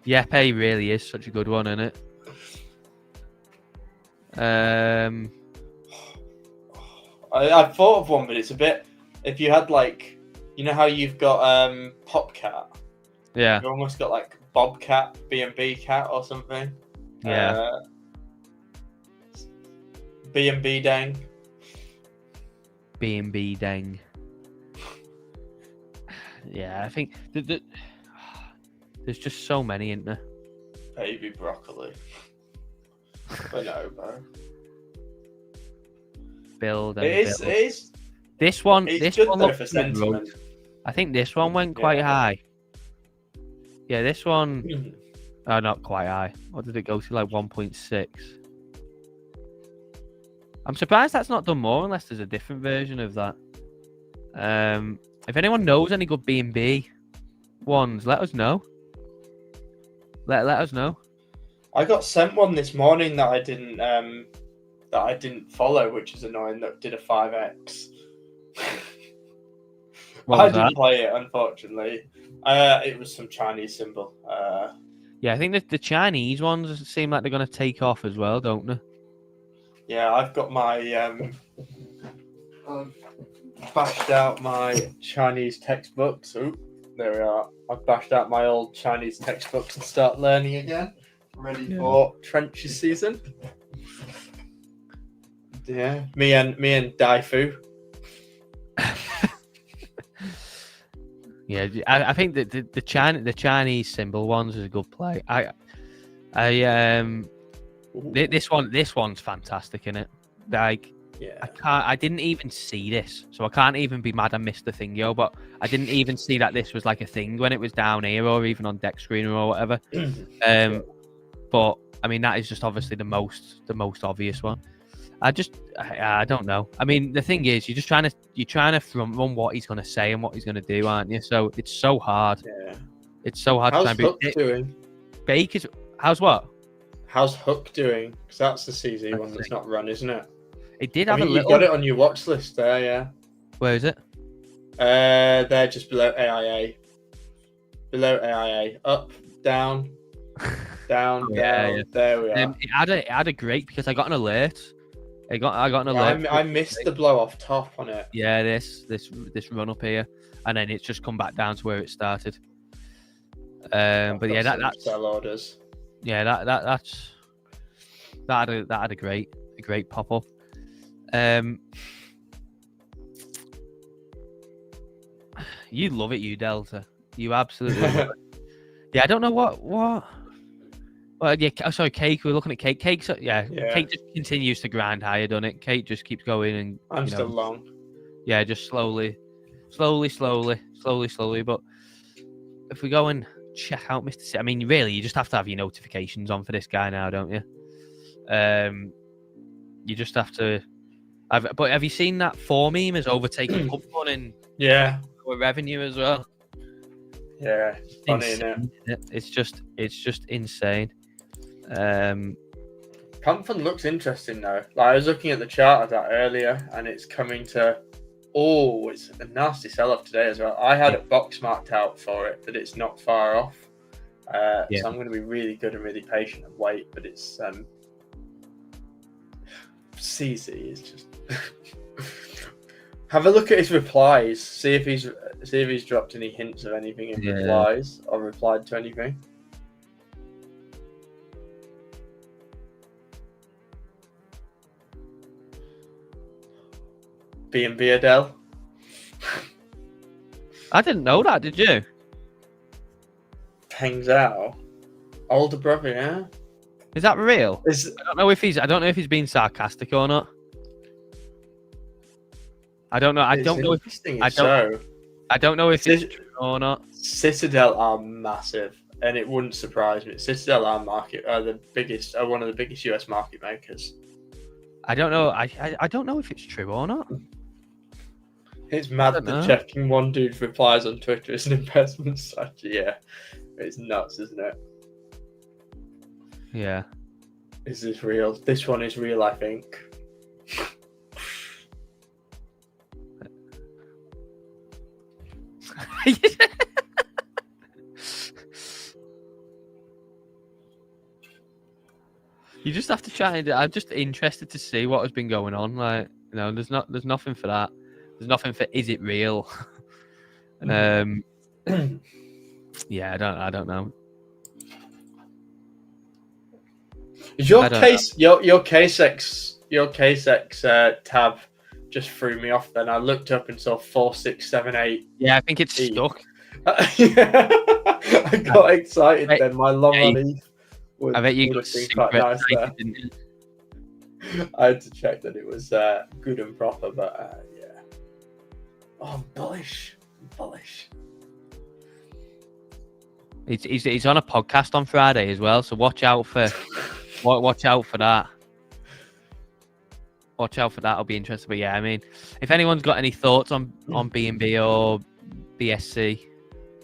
Yepe really is such a good one, isn't it? I thought of one, but it's a bit. If you had how you've got Popcat. Yeah. You almost got Bobcat, BNB cat or something. Yeah. BNB dang. BNB dang. Yeah, I think there's just so many, isn't there? Baby broccoli. But no, bro. Build and It build. is. This one. It's This just one there looks for sentiment. I think this one went quite high. Yeah, this one. Oh, not quite high. What did it go to? 1.6. I'm surprised that's not done more unless there's a different version of that. If anyone knows any good BNB ones, let us know. Let us know. I got sent one this morning that I didn't follow, which is annoying. That did a 5x. I didn't play it, unfortunately. It was some Chinese symbol. Yeah, I think that the Chinese ones seem like they're going to take off as well, don't they? Yeah, I've got my I've bashed out my Chinese textbooks. Oop, there we are. I've bashed out my old Chinese textbooks and start learning again. Ready for trenches season. Yeah, me and Daifu. Yeah, I think that the Chinese symbol ones is a good play. This one's fantastic, isn't it? Yeah. I didn't even see this, so I can't even be mad I missed the thing, but I didn't even see that this was a thing when it was down here or even on deck screen or whatever. But I mean that is just obviously the most obvious one. I don't know. I mean, the thing is, you're trying to front run what he's going to say and what he's going to do, aren't you? So it's so hard. Yeah. It's so hard How's to try and Hook doing? Baker's. How's what? How's Hook doing? Because that's the CZ one that's not run, isn't it? It did have a little. You got it on your watch list there, yeah. Where is it? They're just below AIA. Below AIA. Up, down, down, down. Yeah. There we are. It had a great because I got an alert. I got an alert. I missed the blow off top on it. Yeah, this run up here, and then it's just come back down to where it started. But yeah, that's sell orders. Yeah, that had a great pop up. You love it, you Delta. You absolutely would. Yeah, I don't know what. Well, yeah. Sorry, Cake. We're looking at Cake. Cake. Yeah, Yeah. Cake just continues to grind higher, doesn't it? Cake just keeps going, and I'm still long. Yeah, just slowly. But if we go and check out Mr. C, I mean, really, you just have to have your notifications on for this guy now, don't you? You just have to. But have you seen that 4 meme has overtaken Pub Fun in revenue as well? Yeah, it's funny, isn't it? It's just insane. Pub Fun looks interesting though. Like, I was looking at the chart of that earlier, and it's coming to. Oh, it's a nasty sell-off today as well. I had a box marked out for it, but it's not far off. So I'm going to be really good and really patient and wait. But it's CZ is just. Have a look at his replies. See if he's dropped any hints of anything in replies or replied to anything. BNB Adele. I didn't know that. Did you? Peng Zhao, older brother. Yeah. Is that real? I don't know if he's being sarcastic or not. I don't know. I don't know if it's true or not. Citadel are massive, and it wouldn't surprise me. Citadel are one of the biggest US market makers. I don't know. I don't know if it's true or not. It's mad that checking one dude's replies on Twitter is an investment strategy. Yeah, it's nuts, isn't it? Yeah. Is this real? This one is real, I think. You just have to try and. I'm just interested to see what has been going on. Like, there's nothing for that. There's nothing for is it real? Yeah, I don't know. Your KCEX tab just threw me off. Then I looked up and saw 4678. Yeah, I think it's stuck. I got excited then. My long on ETH would have been quite nice there. I had to check that it was good and proper, but yeah. Oh, I'm bullish. He's on a podcast on Friday as well, so watch out for that. Watch out for that. I'll be interested. But yeah, I mean, if anyone's got any thoughts on BNB or BSC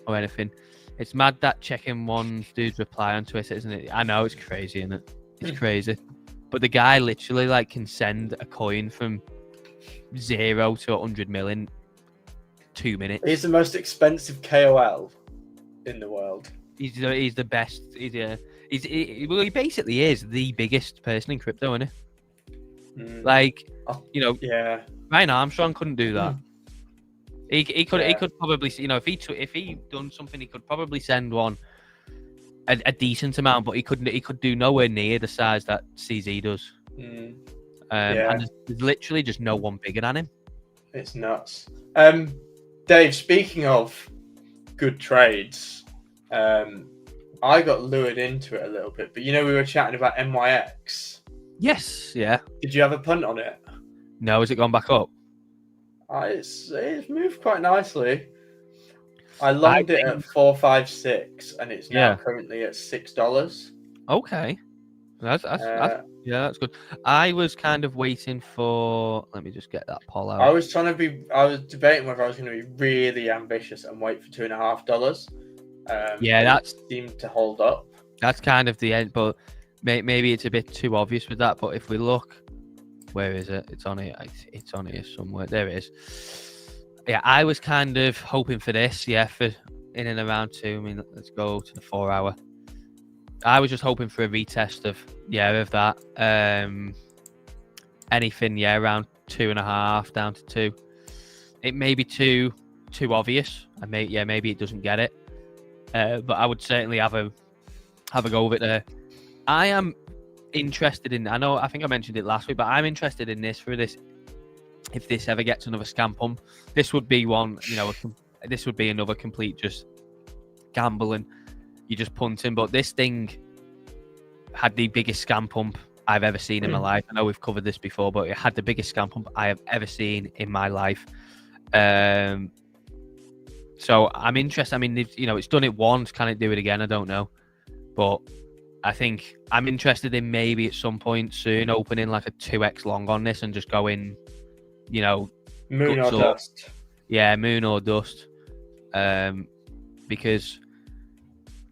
or anything, it's mad that checking one dude's reply on Twitter, isn't it? I know, it's crazy, isn't it? It's crazy. But the guy literally can send a coin from 0 to 100 million 2 minutes. He's the most expensive KOL in the world. He's the best. He basically is the biggest person in crypto, isn't he? Yeah. Ryan Armstrong couldn't do that. He could probably, if he done something, he could probably send one a decent amount, but he could do nowhere near the size that CZ does. And there's literally just no one bigger than him. It's nuts. Dave, speaking of good trades, I got lured into it a little bit, but we were chatting about NYX. Yes, yeah. Did you have a punt on it? No, has it gone back up? It's moved quite nicely. I longed it at 456, and it's now currently at $6. Okay, that's good. I was kind of waiting for. Let me just get that poll out. I was debating whether I was going to be really ambitious and wait for $2.50. That seemed to hold up. That's kind of the end, but maybe it's a bit too obvious with that. But if we look, where is it? It's on here. It's on here somewhere. There it is. Yeah, I was kind of hoping for this. Yeah, for in and around 2. I mean, let's go to the 4 hour. I was just hoping for a retest of that. Anything, around 2.5 down to 2. It may be too obvious. Maybe it doesn't get it. But I would certainly have a go of it there. I am interested in. I think I mentioned it last week, but I'm interested in this for this. If this ever gets another scam pump, this would be one. This would be another complete just gamble and you're just punting. But this thing had the biggest scam pump I've ever seen in my life. I know we've covered this before, but it had the biggest scam pump I have ever seen in my life. So I'm interested. I mean, it's done it once. Can it do it again? I don't know. But I think I'm interested in maybe at some point soon opening like a 2x long on this and just going, moon or up. dust. Yeah, moon or dust. Because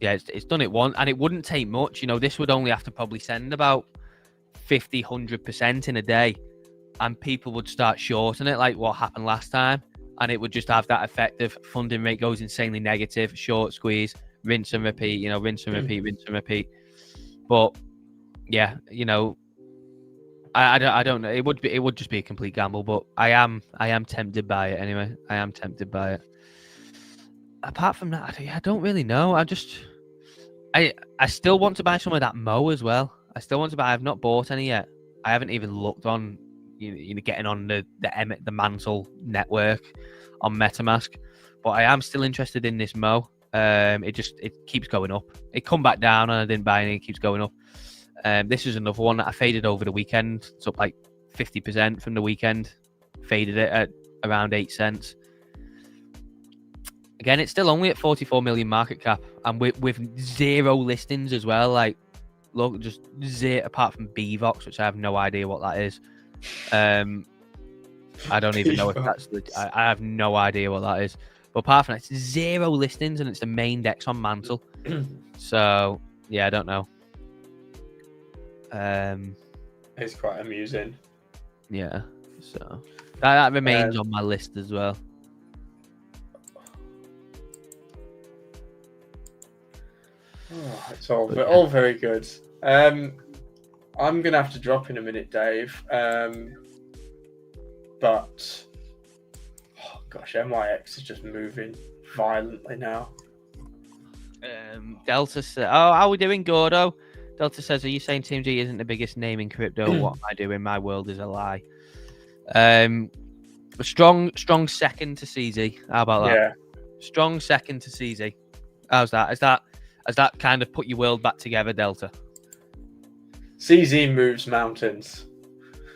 it's done it once, and it wouldn't take much. This would only have to probably send about 50, 100% in a day, and people would start shorting it like what happened last time, and it would just have that effect of funding rate goes insanely negative, short squeeze, rinse and repeat, rinse and repeat, rinse and repeat. But yeah, I don't know. It would just be a complete gamble, but I am tempted by it anyway. I am tempted by it. Apart from that, I don't really know. I still want to buy some of that Mo as well. I still want to buy. I've not bought any yet. I haven't even looked on, getting on the Mantle network on MetaMask. But I am still interested in this Mo. It keeps going up. It come back down and I didn't buy any. It keeps going up. This is another one that I faded over the weekend. It's up like 50% from the weekend. Faded it at around 8 cents. Again, it's still only at 44 million market cap, and with 0 listings as well. Like, look, just 0 apart from BVOX, which I have no idea what that is. I don't even know if that's. I have no idea what that is. But apart from that, it's 0 listings, and it's the main dex on Mantle. So yeah, I don't know. It's quite amusing. Yeah, so that remains on my list as well. Oh, it's all very good. I'm gonna have to drop in a minute, Dave. But oh gosh, NYX is just moving violently now. Delta says, "Oh, how are we doing, Gordo?" Delta says, "Are you saying Team G isn't the biggest name in crypto? What am I doing? My world is a lie." A strong second to CZ. How about that? Yeah. Strong second to CZ. How's that? Has that kind of put your world back together, Delta? CZ moves mountains.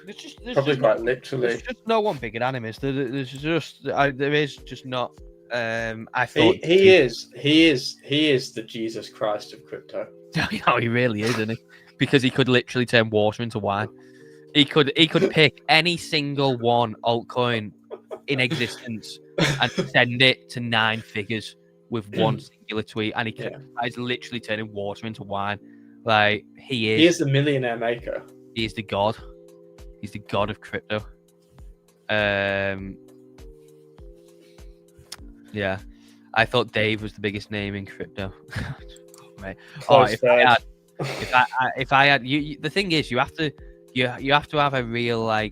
There's Probably quite literally. There's just no one bigger than him. There is just not. I thought he is the Jesus Christ of crypto. No, he really is, isn't he? Because he could literally turn water into wine. He could pick any single one altcoin in existence and send it to 9 figures with one singular tweet, and he's literally turning water into wine. Like he is the millionaire maker. He is the god. He's the god of crypto. Yeah, I thought Dave was the biggest name in crypto. Mate. If I had you, the thing is, you have to have a real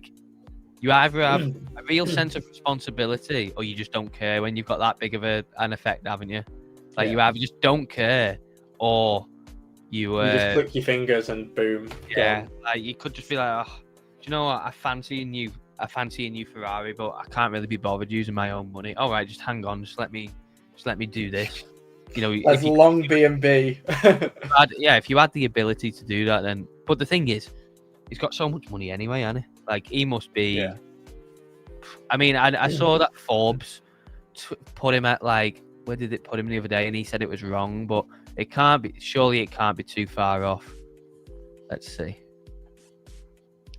you either have a real sense of responsibility or you just don't care when you've got that big of an effect, haven't you? Like you either just don't care or you just click your fingers and boom. Yeah, like you could just be like, oh, do you know what? I fancy a new Ferrari, but I can't really be bothered using my own money. All right, just hang on, just let me do this. As long BNB. If you had the ability to do that, then. But the thing is, he's got so much money anyway, hasn't he? Like he must be. Yeah. I mean, I saw that Forbes put him at where did it put him the other day, and he said it was wrong, but it can't be. Surely it can't be too far off. Let's see.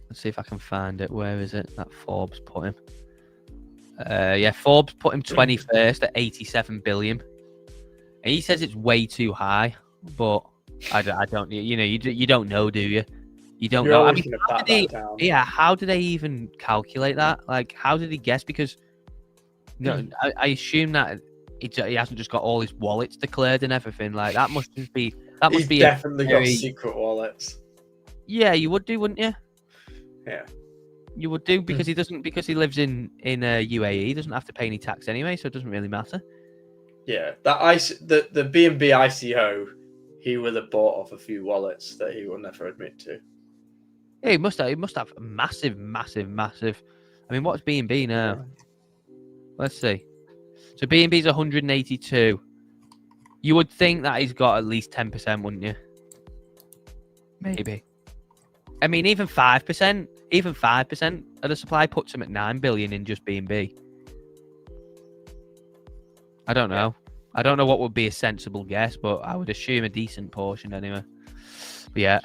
Let's see if I can find it. Where is it that Forbes put him? Forbes put him 21st at 87 billion. And he says it's way too high, but I don't. You don't know, do you? You don't know. I mean, how did they even calculate that? Like, how did he guess? Because I assume that he hasn't just got all his wallets declared and everything. Like that must be. He's definitely got secret wallets. Yeah, you would do, wouldn't you? Yeah, you would do because he doesn't. Because he lives in UAE, he doesn't have to pay any tax anyway, so it doesn't really matter. Yeah, the BNB ICO, he would have bought off a few wallets that he will never admit to. Yeah, he must have massive. I mean, what's BNB now? Let's see. So BNB's 182. You would think that he's got at least 10%, wouldn't you? Maybe. I mean, even 5% of the supply puts him at 9 billion in just BNB. I don't know. I don't know what would be a sensible guess, but I would assume a decent portion anyway. But yeah.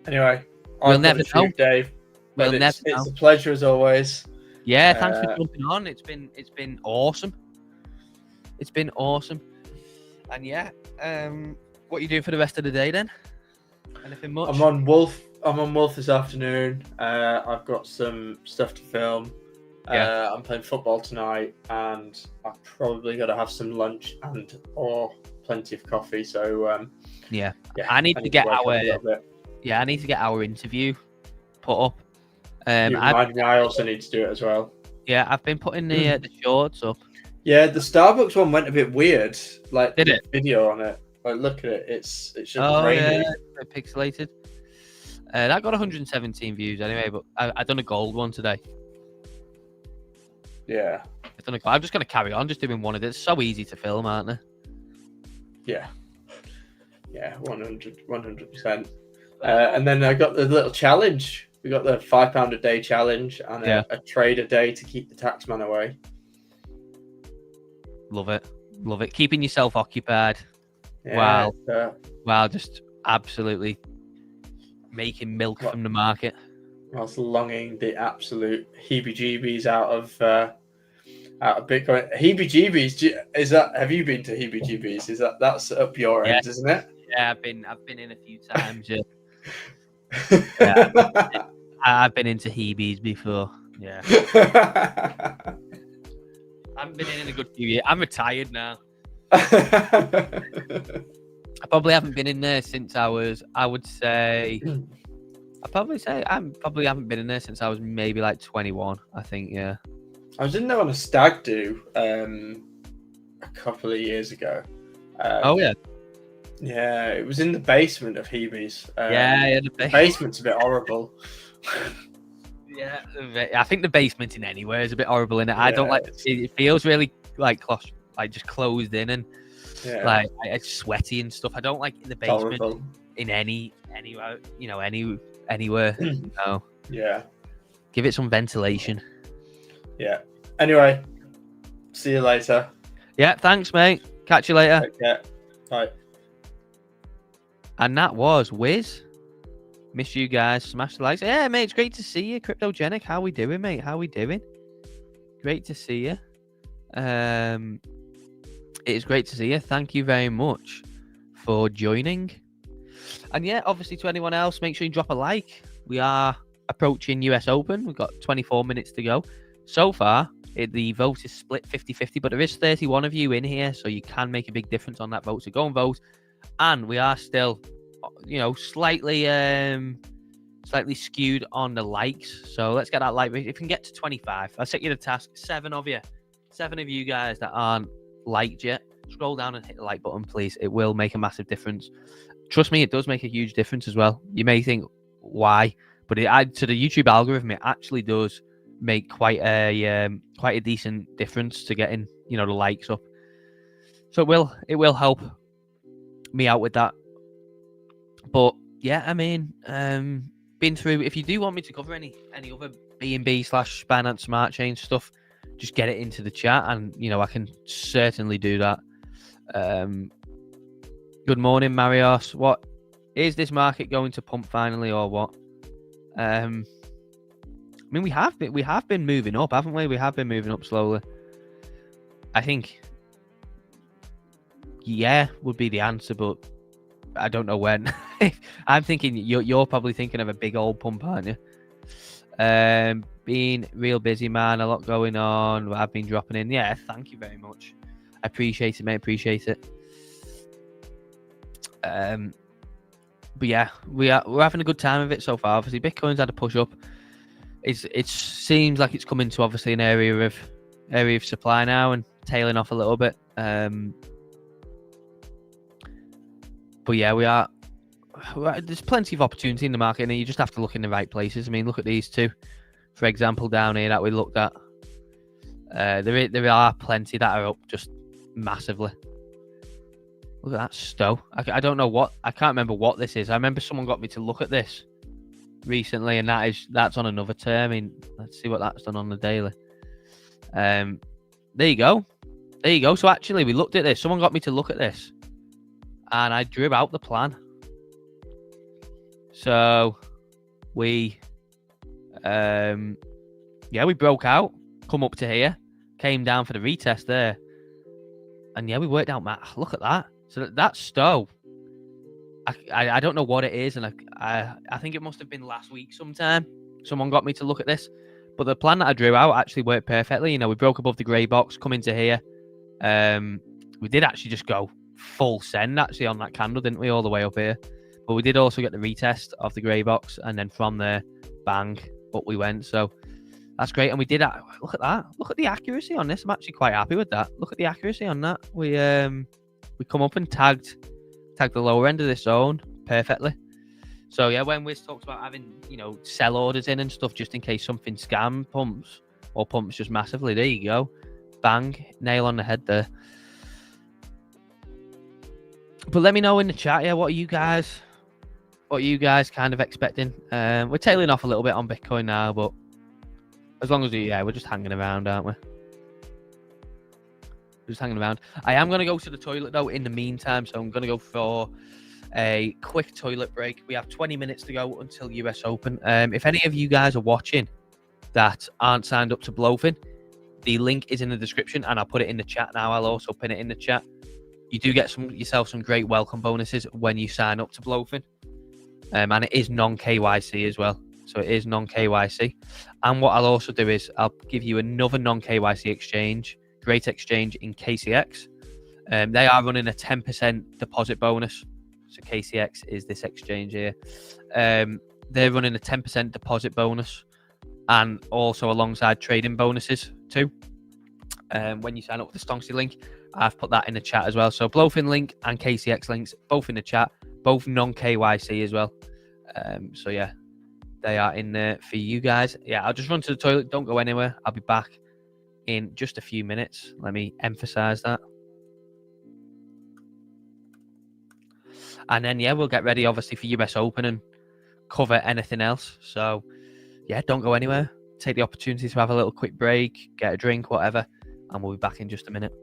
Anyway, We'll never know, Dave. We'll never know. It's a pleasure as always. Yeah, thanks for jumping on. It's been awesome. It's been awesome. And yeah, what are you doing for the rest of the day then? Anything much? I'm on Wolf this afternoon. I've got some stuff to film. Yeah. I'm playing football tonight, and I've probably got to have some lunch or plenty of coffee. So yeah, I need to get our I need to get our interview put up. I also need to do it as well. Yeah, I've been putting the shorts up. Yeah, the Starbucks one went a bit weird. Like, did it? Video on it. Like, look at it. It's just rainy. Yeah, a bit pixelated. That got 117 views anyway, but I done a gold one today. Yeah. I'm just going to carry on just doing one of it. It's so easy to film, aren't they? Yeah. Yeah, 100%. And then I got the little challenge. We got the £5 a day challenge and a trade a day to keep the taxman away. Love it. Love it. Keeping yourself occupied. Yeah, wow. Just absolutely making milk from the market. Whilst longing the absolute heebie-jeebies out of Bitcoin. Heebie-jeebies, have you been to heebie-jeebies? That's up your end, isn't it? Yeah, I've been in a few times. Yeah. I've been into heebies before. Yeah. I haven't been in a good few years. I'm retired now. I probably haven't been in there since I probably haven't been in there since I was maybe like 21, I think, yeah. I was in there on a stag do a couple of years ago. Oh, yeah. Yeah, it was in the basement of Hebe's. The basement's a bit horrible. Yeah, I think the basement in anywhere is a bit horrible in it. I don't like it. Feels really like just closed in and like it's sweaty and stuff. I don't like the basement in anywhere. No. Yeah. Give it some ventilation. Yeah. Anyway, see you later. Yeah, thanks, mate. Catch you later. Yeah. Bye. And that was Wiz. Miss you guys. Smash the likes. Yeah, mate, it's great to see you. Cryptogenic, how we doing, mate? How we doing? Great to see you. It is great to see you. Thank you very much for joining. And yeah, obviously to anyone else, make sure you drop a like. We are approaching US Open. We've got 24 minutes to go. So far, the vote is split 50-50, but there is 31 of you in here, so you can make a big difference on that vote. So go and vote. And we are still, slightly skewed on the likes. So let's get that like. If we can get to 25, I'll set you the task. 7 of you guys that aren't liked yet, scroll down and hit the like button, please. It will make a massive difference. Trust me, it does make a huge difference as well. You may think why, but to the YouTube algorithm, it actually does make quite a decent difference to getting the likes up. So it will help me out with that. But yeah, I mean, been through. If you do want me to cover any other BNB/Binance Smart Chain stuff, just get it into the chat, and I can certainly do that. Good morning, Marios. What is this market going to pump finally, or what? I mean, we have been moving up, haven't we? We have been moving up slowly. I think, would be the answer, but I don't know when. I'm thinking you're probably thinking of a big old pump, aren't you? Being real busy, man. A lot going on. I've been dropping in. Yeah, thank you very much. I appreciate it, mate. Appreciate it. But yeah, we're having a good time of it so far. Obviously, Bitcoin's had a push up. It seems like it's coming to obviously an area of supply now and tailing off a little bit. But yeah, there's plenty of opportunity in the market, and you just have to look in the right places. I mean, look at these two, for example, down here that we looked at. There are plenty that are up just massively. Look at that Stowe. I don't know what. I can't remember what this is. I remember someone got me to look at this recently, and that's on another term. I mean, let's see what that's done on the daily. There you go. There you go. So actually, we looked at this. Someone got me to look at this, and I drew out the plan. So we, we broke out, come up to here, came down for the retest there, and we worked out. Matt, look at that. So that's Stowe. I don't know what it is, and I think it must have been last week sometime. Someone got me to look at this, but the plan that I drew out actually worked perfectly. We broke above the grey box, come into here. We did actually just go full send actually on that candle, didn't we, all the way up here? But we did also get the retest of the grey box, and then from there, bang, up we went. So that's great, and we did. Look at that. Look at the accuracy on this. I'm actually quite happy with that. Look at the accuracy on that. We come up and tagged the lower end of this zone perfectly. So yeah, when Wiz talks about having sell orders in and stuff just in case something scam pumps or pumps just massively, there you go, bang, nail on the head there. But let me know in the chat, what are you guys kind of expecting? We're tailing off a little bit on Bitcoin now, but as long as we're just hanging around, aren't we? Just hanging around. I am going to go to the toilet though in the meantime, so I'm going to go for a quick toilet break. We have 20 minutes to go until US Open. If any of you guys are watching that aren't signed up to BLOFIN, the link is in the description, and I'll put it in the chat now. I'll also pin it in the chat. You do get yourself some great welcome bonuses when you sign up to BLOFIN, and it is non-KYC as well. So it is non-KYC. And what I'll also do is I'll give you another non-KYC exchange, great exchange in KCEX. They are running a 10% deposit bonus. So KCEX is this exchange here. They're running a 10% deposit bonus, and also alongside trading bonuses too. When you sign up with the Stonksy link, I've put that in the chat as well. So BLOFIN link and KCEX links, both in the chat, both non-KYC as well. So yeah, they are in there for you guys. Yeah, I'll just run to the toilet. Don't go anywhere. I'll be back in just a few minutes. Let me emphasize that. And then, we'll get ready, obviously, for US Open and cover anything else. So, don't go anywhere. Take the opportunity to have a little quick break, get a drink, whatever, and we'll be back in just a minute.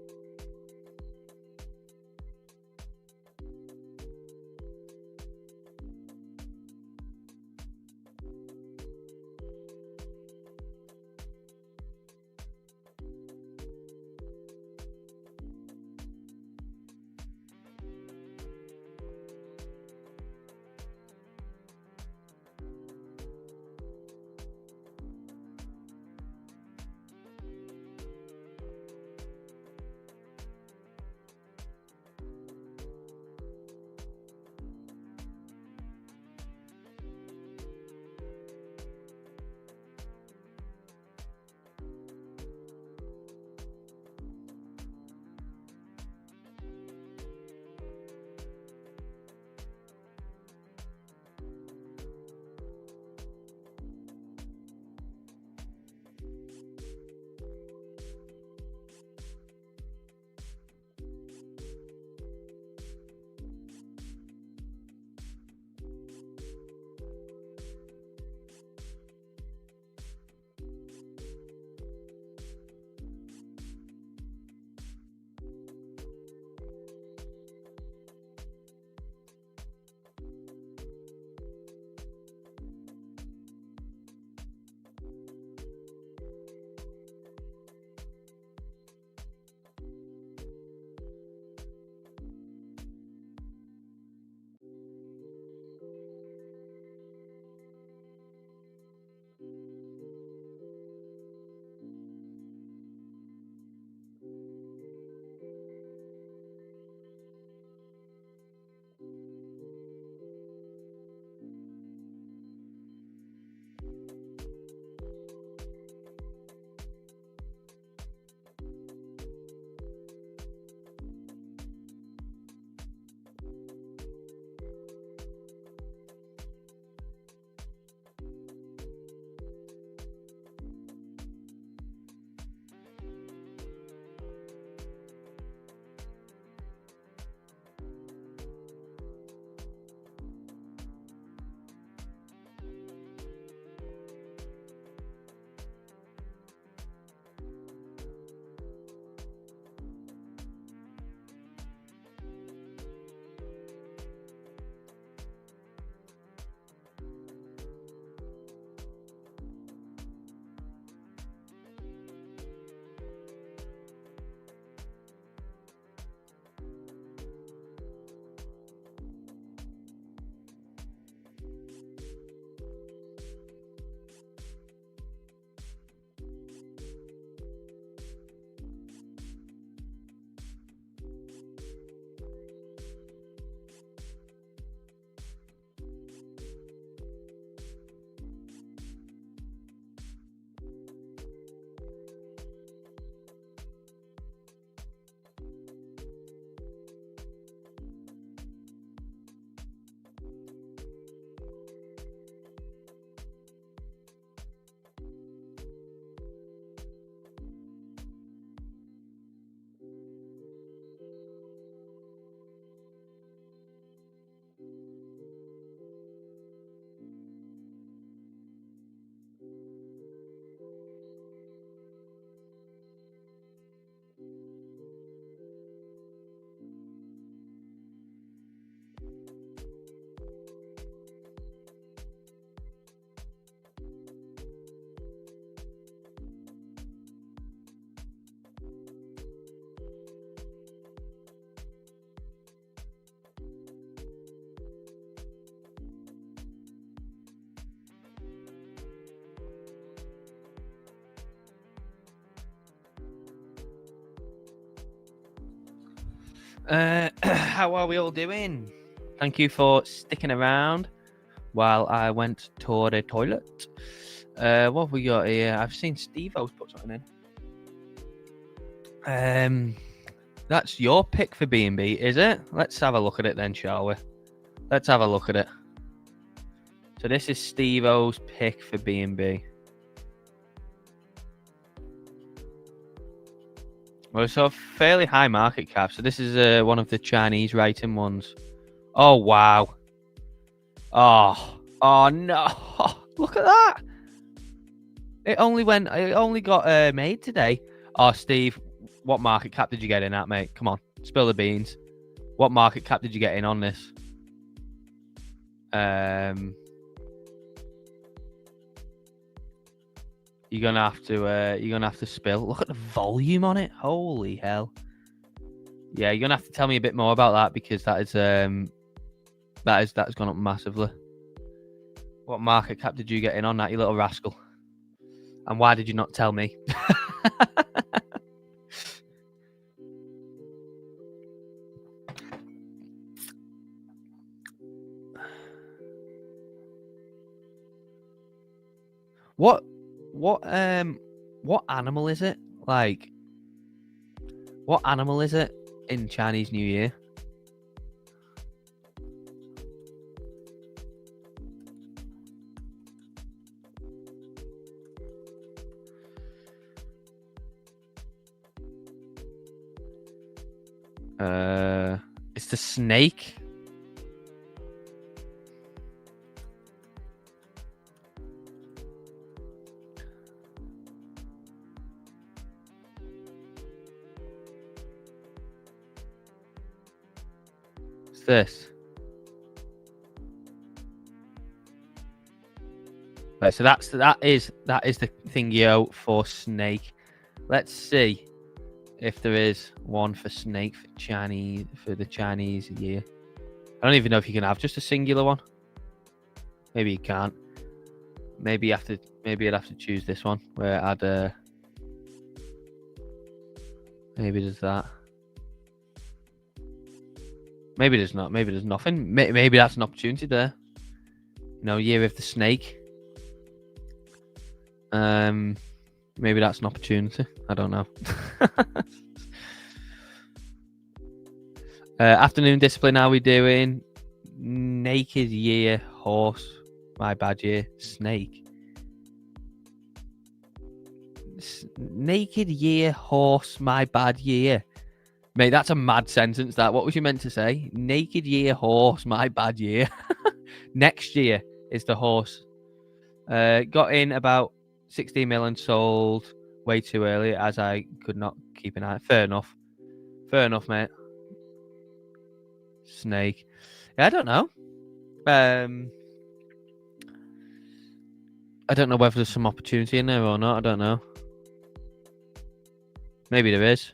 How are we all doing? Thank you for sticking around while I went to the toilet. What have we got here? I've seen Steve-O's put something in. That's your pick for BNB, is it? Let's have a look at it then, shall we? Let's have a look at it. So this is Steve-O's pick for BNB. Well, it's a fairly high market cap. So this is one of the Chinese writing ones. Oh, wow. Oh no. Look at that. It only got made today. Oh, Steve, what market cap did you get in at, mate? Come on, spill the beans. What market cap did you get in on this? You're gonna have to spill. Look at the volume on it. Holy hell. Yeah, you're gonna have to tell me a bit more about that because that's gone up massively. What market cap did you get in on that, you little rascal? And why did you not tell me? What animal is it? Like, what animal is it in Chinese New Year? It's the snake. What's this? Right, so that is the thingio for snake. Let's see if there is one for snake for the Chinese year. I don't even know if you can have just a singular one. Maybe you can't. Maybe I'd have to choose this one where I'd maybe there's that. Maybe there's not. Maybe there's nothing. Maybe that's an opportunity there. You know, year of the snake. Maybe that's an opportunity. I don't know. Afternoon discipline. How are we doing? Naked year horse. My bad year snake. Naked year horse. My bad year. Mate, that's a mad sentence. What was you meant to say? Naked year horse. My bad year. Next year is the horse. Got in about 16 million, sold way too early as I could not keep an eye. Fair enough, mate. Snake. Yeah, I don't know. I don't know whether there's some opportunity in there or not. I don't know. Maybe there is.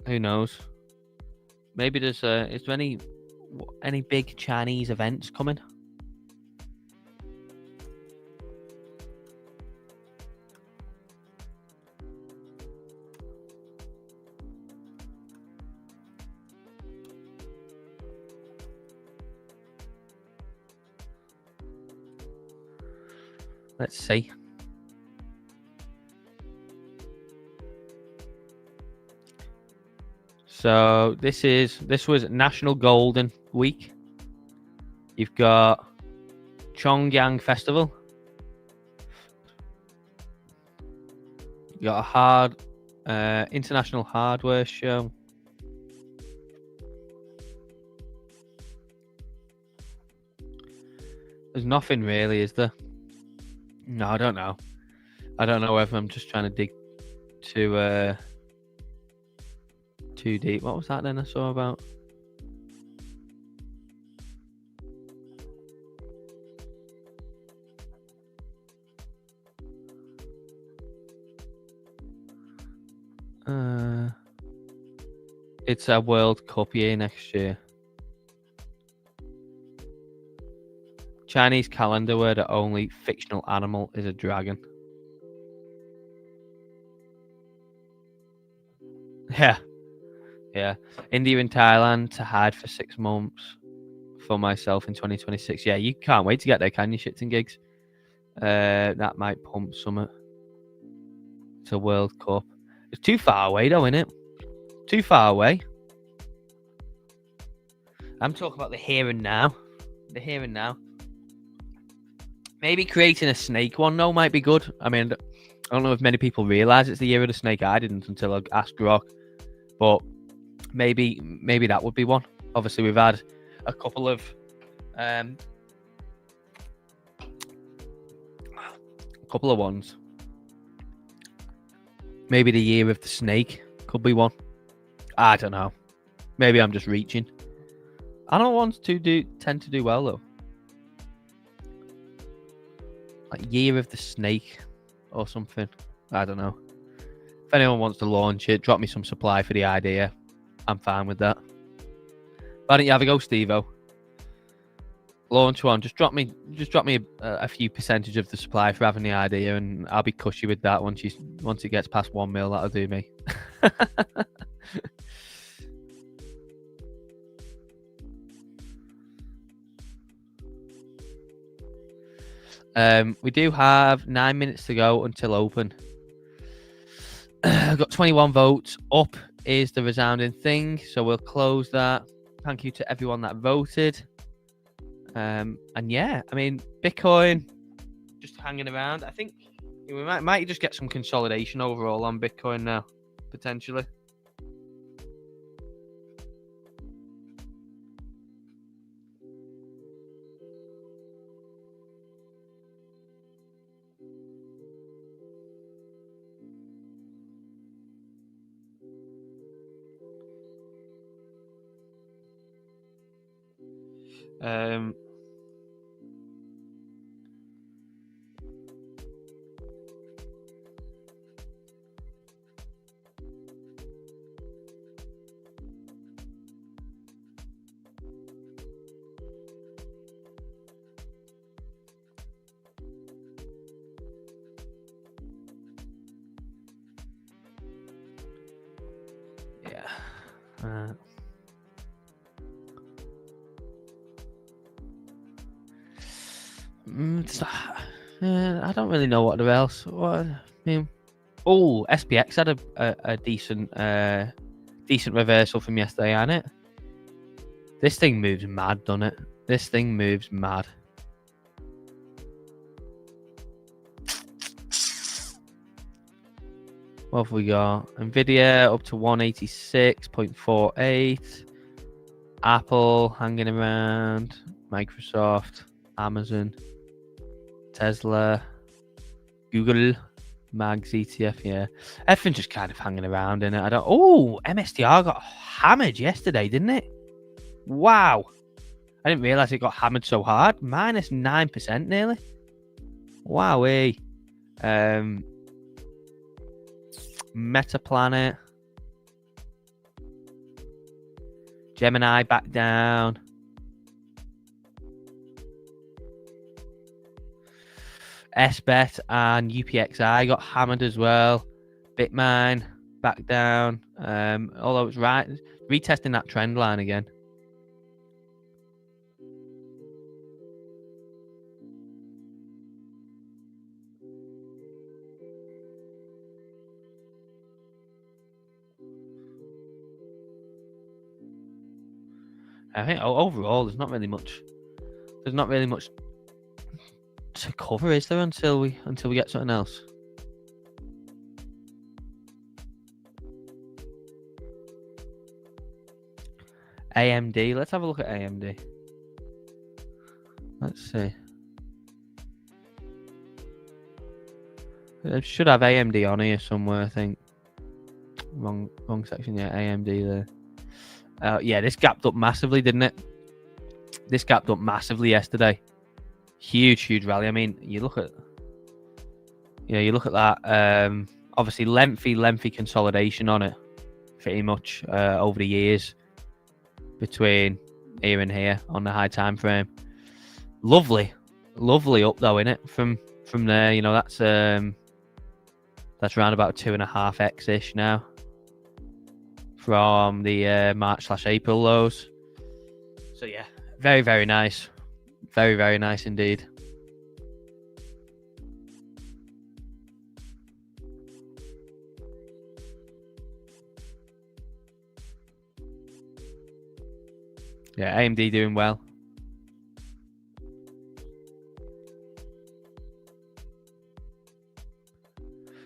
Who knows? Maybe there's is there any big Chinese events coming? Let's see. So this was National Golden Week. You've got Chongyang Festival. You got a international hardware show. There's nothing really, is there? No, I don't know. I don't know whether I'm just trying to dig too deep. What was that then I saw about? It's a World Cup year next year. Chinese calendar where the only fictional animal is a dragon. Yeah. India and Thailand to hide for 6 months for myself in 2026. Yeah, you can't wait to get there, can you, shits and gigs? That might pump summer to World Cup. It's too far away though, isn't it? Too far away. I'm talking about the here and now. The here and now. Maybe creating a snake one though might be good. I mean, I don't know if many people realise it's the year of the snake. I didn't until I asked Rock. But maybe that would be one. Obviously, we've had a couple of ones. Maybe the year of the snake could be one. I don't know. Maybe I'm just reaching. I don't want to tend to do well though. Like year of the snake or something. I don't know. If anyone wants to launch it, drop me some supply for the idea. I'm fine with that. Why don't you have a go, Steve-O? Launch one. Just drop me a few percentage of the supply for having the idea, and I'll be cushy with that once it gets past 1 mil. That'll do me. We do have 9 minutes to go until open. I've got 21 votes. Up is the resounding thing, so we'll close that. Thank you to everyone that voted. And yeah, I mean, Bitcoin just hanging around. I think we might just get some consolidation overall on Bitcoin now, potentially. I don't really know what else. SPX had a decent reversal from yesterday, hadn't it? This thing moves mad, doesn't it? This thing moves mad. What have we got? Nvidia up to 186.48. Apple hanging around. Microsoft, Amazon, Tesla, Google, Mags, ETF, yeah. Everything's just kind of hanging around in it. MSTR got hammered yesterday, didn't it? Wow. I didn't realise it got hammered so hard. Minus 9% nearly. Wowee. Metaplanet. Gemini back down. SBET and UPXI got hammered as well. Bitmine back down. Although it's retesting that trend line again. I think overall there's not really much to cover, is there, until we get something else? AMD, let's have a look at AMD. Let's see. I should have AMD on here somewhere, I think. Wrong section, yeah, AMD there. Yeah, this gapped up massively, didn't it? This gapped up massively yesterday. Huge rally. I mean, you look at that. Obviously, lengthy consolidation on it, pretty much over the years between here and here on the high time frame. Lovely up though, innit? From there, you know, that's around about 2.5x ish now. from the March/April lows. So yeah, very, very nice. Very, very nice indeed. Yeah, AMD doing well.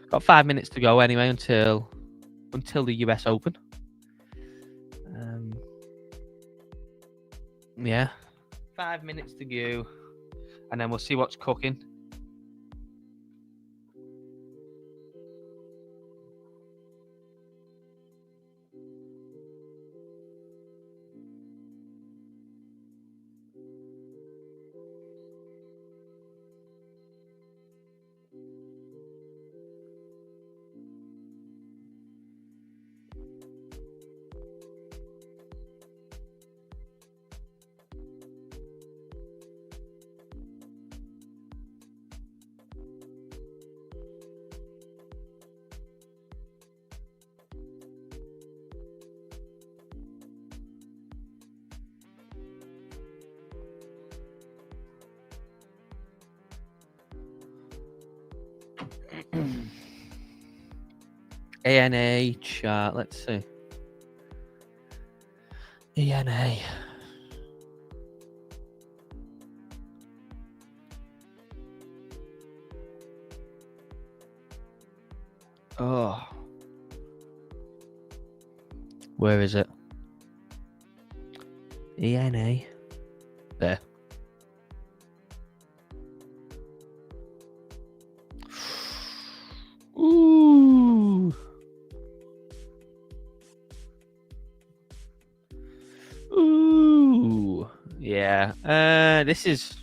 Got 5 minutes to go anyway until the US Open. Yeah, 5 minutes to go, and then we'll see what's cooking. ANA chart, let's see. ANA. Oh. Where is it? ENA. There. Ooh. Ooh. Yeah. This is...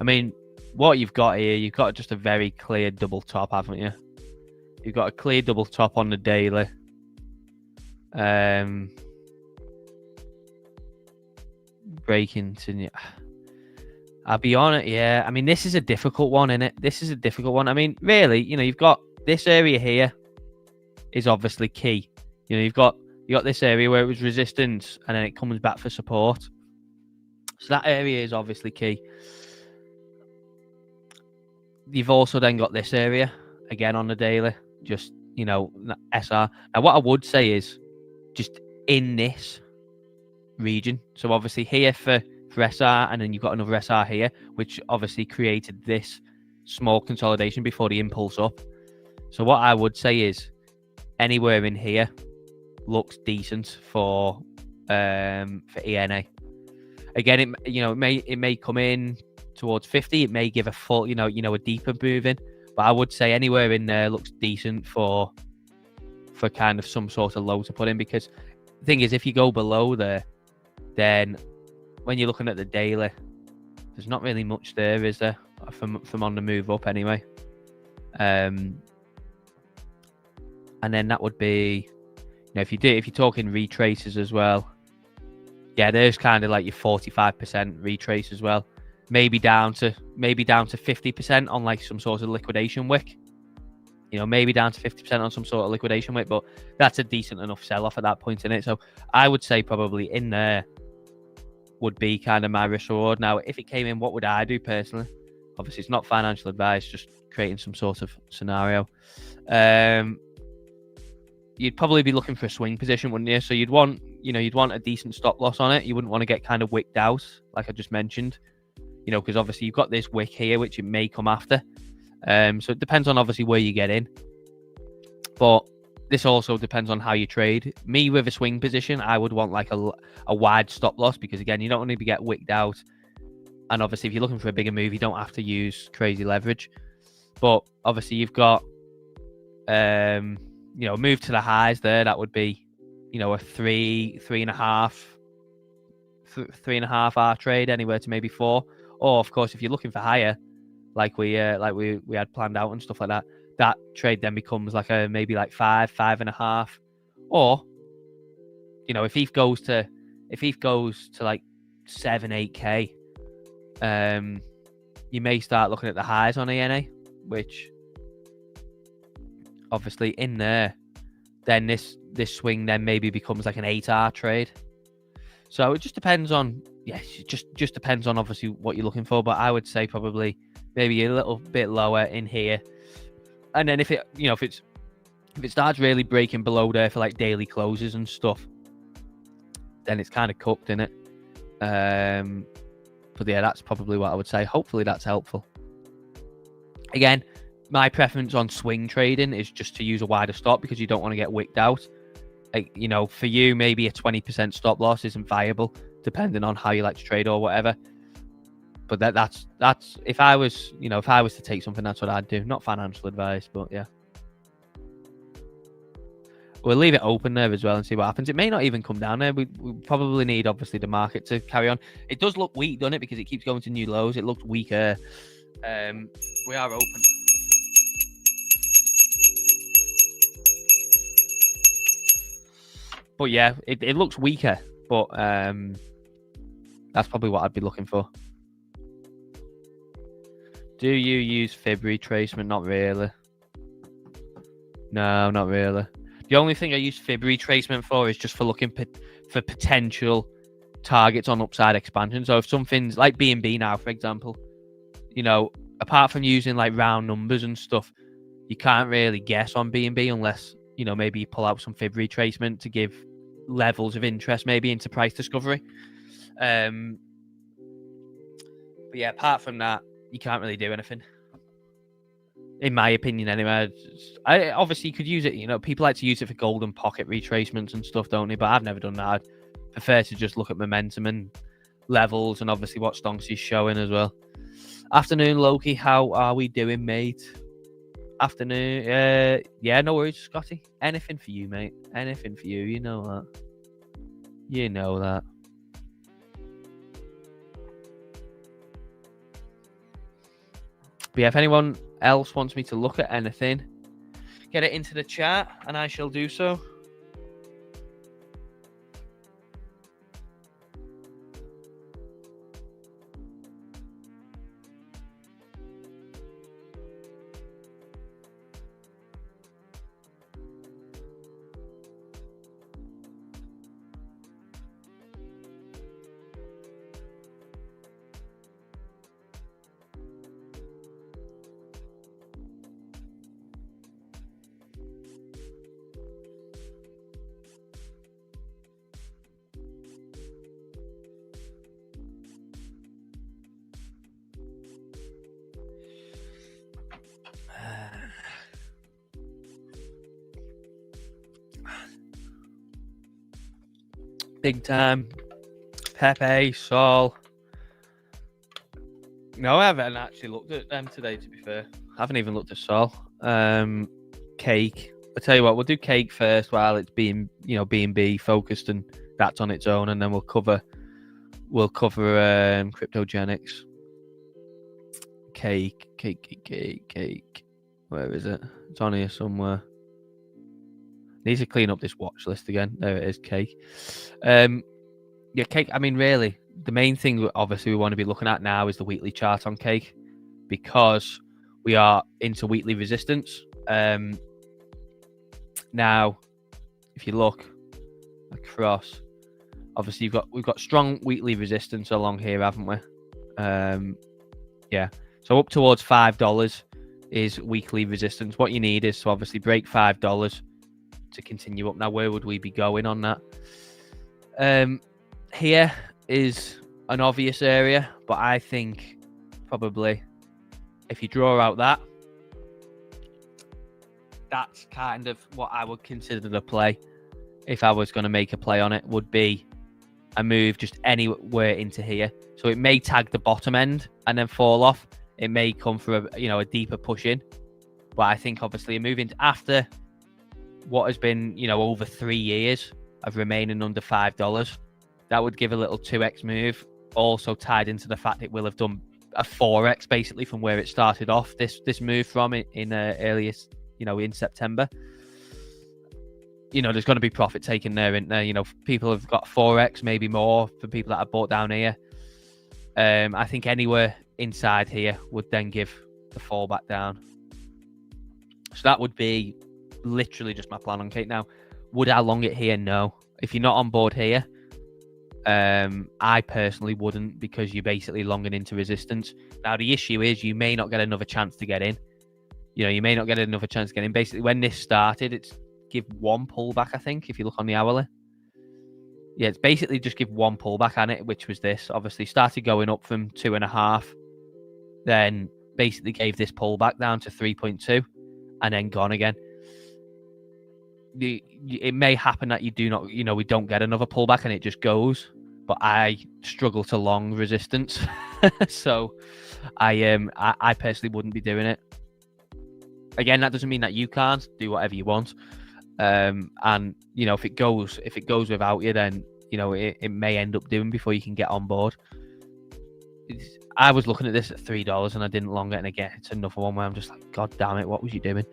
I mean, what you've got here, you've got just a very clear double top, haven't you? You've got a clear double top on the daily. Breaking to... I'll be on it, yeah. I mean, this is a difficult one, isn't it? This is a difficult one. I mean, really, you've got this area here is obviously key. You've got this area where it was resistance and then it comes back for support. So that area is obviously key. You've also then got this area again on the daily, just SR. Now, what I would say is just in this region. So obviously here for SR, and then you've got another SR here, which obviously created this small consolidation before the impulse up. So what I would say is anywhere in here looks decent for ENA. Again, it may come in towards 50. It may give a full, a deeper move in. But I would say anywhere in there looks decent for kind of some sort of low to put in, because the thing is, if you go below there, then when you're looking at the daily, there's not really much there, is there, from on the move up anyway. And then that would be, if you're talking retraces as well, yeah, there's kind of like your 45% retrace as well. Maybe down to 50% on like some sort of liquidation wick. Maybe down to 50% on some sort of liquidation wick, but that's a decent enough sell-off at that point in it. So I would say probably in there would be kind of my risk reward. Now, if it came in, what would I do personally? Obviously, it's not financial advice, just creating some sort of scenario. You'd probably be looking for a swing position, wouldn't you? So you'd want a decent stop loss on it. You wouldn't want to get kind of wicked out, like I just mentioned. Because obviously you've got this wick here, which it may come after. So it depends on obviously where you get in. But this also depends on how you trade. Me, with a swing position, I would want like a wide stop loss, because again, you don't want to get wicked out. And obviously, if you're looking for a bigger move, you don't have to use crazy leverage. But obviously, you've got move to the highs there. That would be, a 3.5 hour trade, anywhere to maybe 4. Or of course, if you're looking for higher, like we had planned out and stuff like that, that trade then becomes like maybe like 5.5. Or, if ETH goes to like 7-8K, you may start looking at the highs on ENA, which obviously in there then this swing then maybe becomes like an 8R trade. So it just depends on, it just depends on obviously what you're looking for. But I would say probably maybe a little bit lower in here, and then if it starts really breaking below there for like daily closes and stuff, then it's kind of cooked, innit? But yeah, that's probably what I would say. Hopefully that's helpful. Again, my preference on swing trading is just to use a wider stop because you don't want to get wicked out. Like, for you, maybe a 20% stop loss isn't viable, depending on how you like to trade or whatever. But that's if I was to take something, that's what I'd do. Not financial advice, but yeah. We'll leave it open there as well and see what happens. It may not even come down there. We probably need, obviously, the market to carry on. It does look weak, doesn't it? Because it keeps going to new lows. It looked weaker. We are open. But yeah, it looks weaker. But that's probably what I'd be looking for. Do you use fib retracement? Not really. No, not really. The only thing I use fib retracement for is just for looking for potential targets on upside expansion. So if something's like BNB now, for example, apart from using like round numbers and stuff, you can't really guess on BNB unless, maybe you pull out some fib retracement to give levels of interest maybe into price discovery. But yeah, apart from that, you can't really do anything. In my opinion, anyway. I obviously could use it. People like to use it for golden pocket retracements and stuff, don't they? But I've never done that. I'd prefer to just look at momentum and levels, and obviously what Stonksy's showing as well. Afternoon, Loki. How are we doing, mate? Afternoon. Yeah, no worries, Scotty. Anything for you, mate. Anything for you. You know that. You know that. But yeah, if anyone else wants me to look at anything, get it into the chat and I shall do so. Big time. Pepe, Sol. No, I haven't actually looked at them today, to be fair. I haven't even looked at Sol. Cake. I'll tell you what, we'll do Cake first while it's being, BNB focused, and that's on its own, and then we'll cover cryptogenics. Cake. Where is it? It's on here somewhere. Need to clean up this watch list again. There it is, Cake. Yeah, Cake. I mean, really, the main thing obviously we want to be looking at now is the weekly chart on Cake, because we are into weekly resistance. Now, if you look across, obviously we've got strong weekly resistance along here, haven't we? Yeah. So up towards $5 is weekly resistance. What you need is to obviously break $5 to continue up. Now, where would we be going on that? Here is an obvious area, but I think probably if you draw out that's kind of what I would consider the play. If I was going to make a play on it, would be a move just anywhere into here. So it may tag the bottom end and then fall off. It may come for a deeper push in, but I think obviously a move into after what has been over 3 years of remaining under $5, that would give a little 2x move. Also tied into the fact it will have done a 4x basically from where it started off. This move from it in earliest, in September. There's going to be profit taken there, isn't there? People have got 4x, maybe more for people that have bought down here. I think anywhere inside here would then give the fall back down. So that would be literally just my plan on Kate now. Would I long it here? No. If you're not on board here, I personally wouldn't, because you're basically longing into resistance. Now, the issue is you may not get another chance to get in. You may not get another chance to get in. Basically, when this started, it's give one pullback, I think, if you look on the hourly. Yeah, it's basically just give one pullback on it, which was this. Obviously, started going up from 2.5, then basically gave this pullback down to 3.2, and then gone again. It may happen that you do not, we don't get another pullback and it just goes. But I struggle to long resistance, so I personally wouldn't be doing it. Again, that doesn't mean that you can't do whatever you want. And if it goes without you, then it may end up doing before you can get on board. I was looking at this at $3 and I didn't long it, and again, it's another one where I'm just like, God damn it, what was you doing?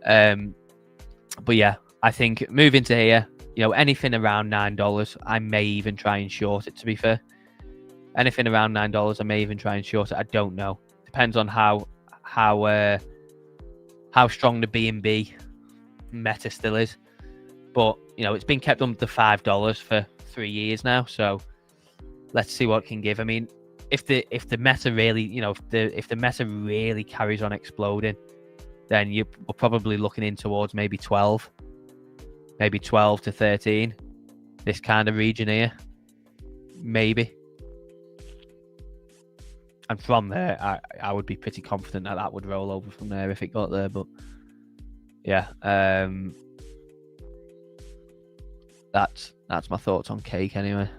But yeah, I think moving to here, anything around $9, I may even try and short it. To be fair, anything around $9, I may even try and short it. I don't know. Depends on how strong the BNB meta still is. But it's been kept under $5 for 3 years now, so let's see what it can give. I mean, if the meta really, if the meta really carries on exploding, then you're probably looking in towards maybe 12 to 13, this kind of region here, maybe. And from there, I would be pretty confident that would roll over from there if it got there. But yeah, that's my thoughts on cake anyway.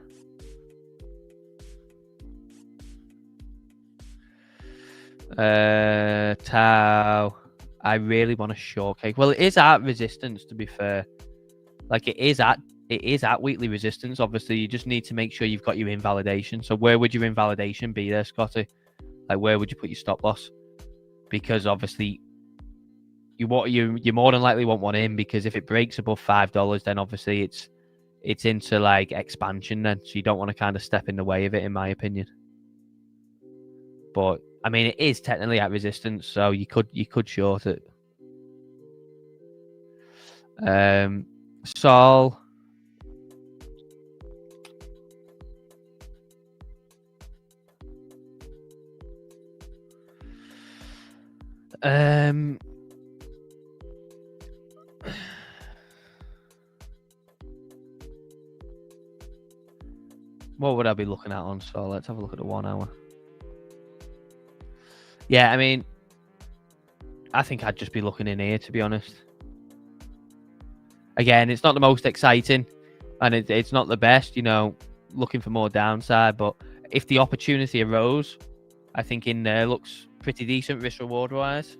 Tau, I really want a short cake. Well, it is at resistance, to be fair. Like it is at weekly resistance. Obviously, you just need to make sure you've got your invalidation. So where would your invalidation be there, Scotty? Like, where would you put your stop loss? Because obviously, you more than likely want one in, because if it breaks above $5, then obviously it's into like expansion then. So you don't want to kind of step in the way of it, in my opinion. But I mean, it is technically at resistance, so you could short it. Sol. What would I be looking at on Sol? Let's have a look at the 1 hour. Yeah, I mean, I think I'd just be looking in here, to be honest. Again, it's not the most exciting, and it's not the best, looking for more downside. But if the opportunity arose, I think in there looks pretty decent risk-reward wise.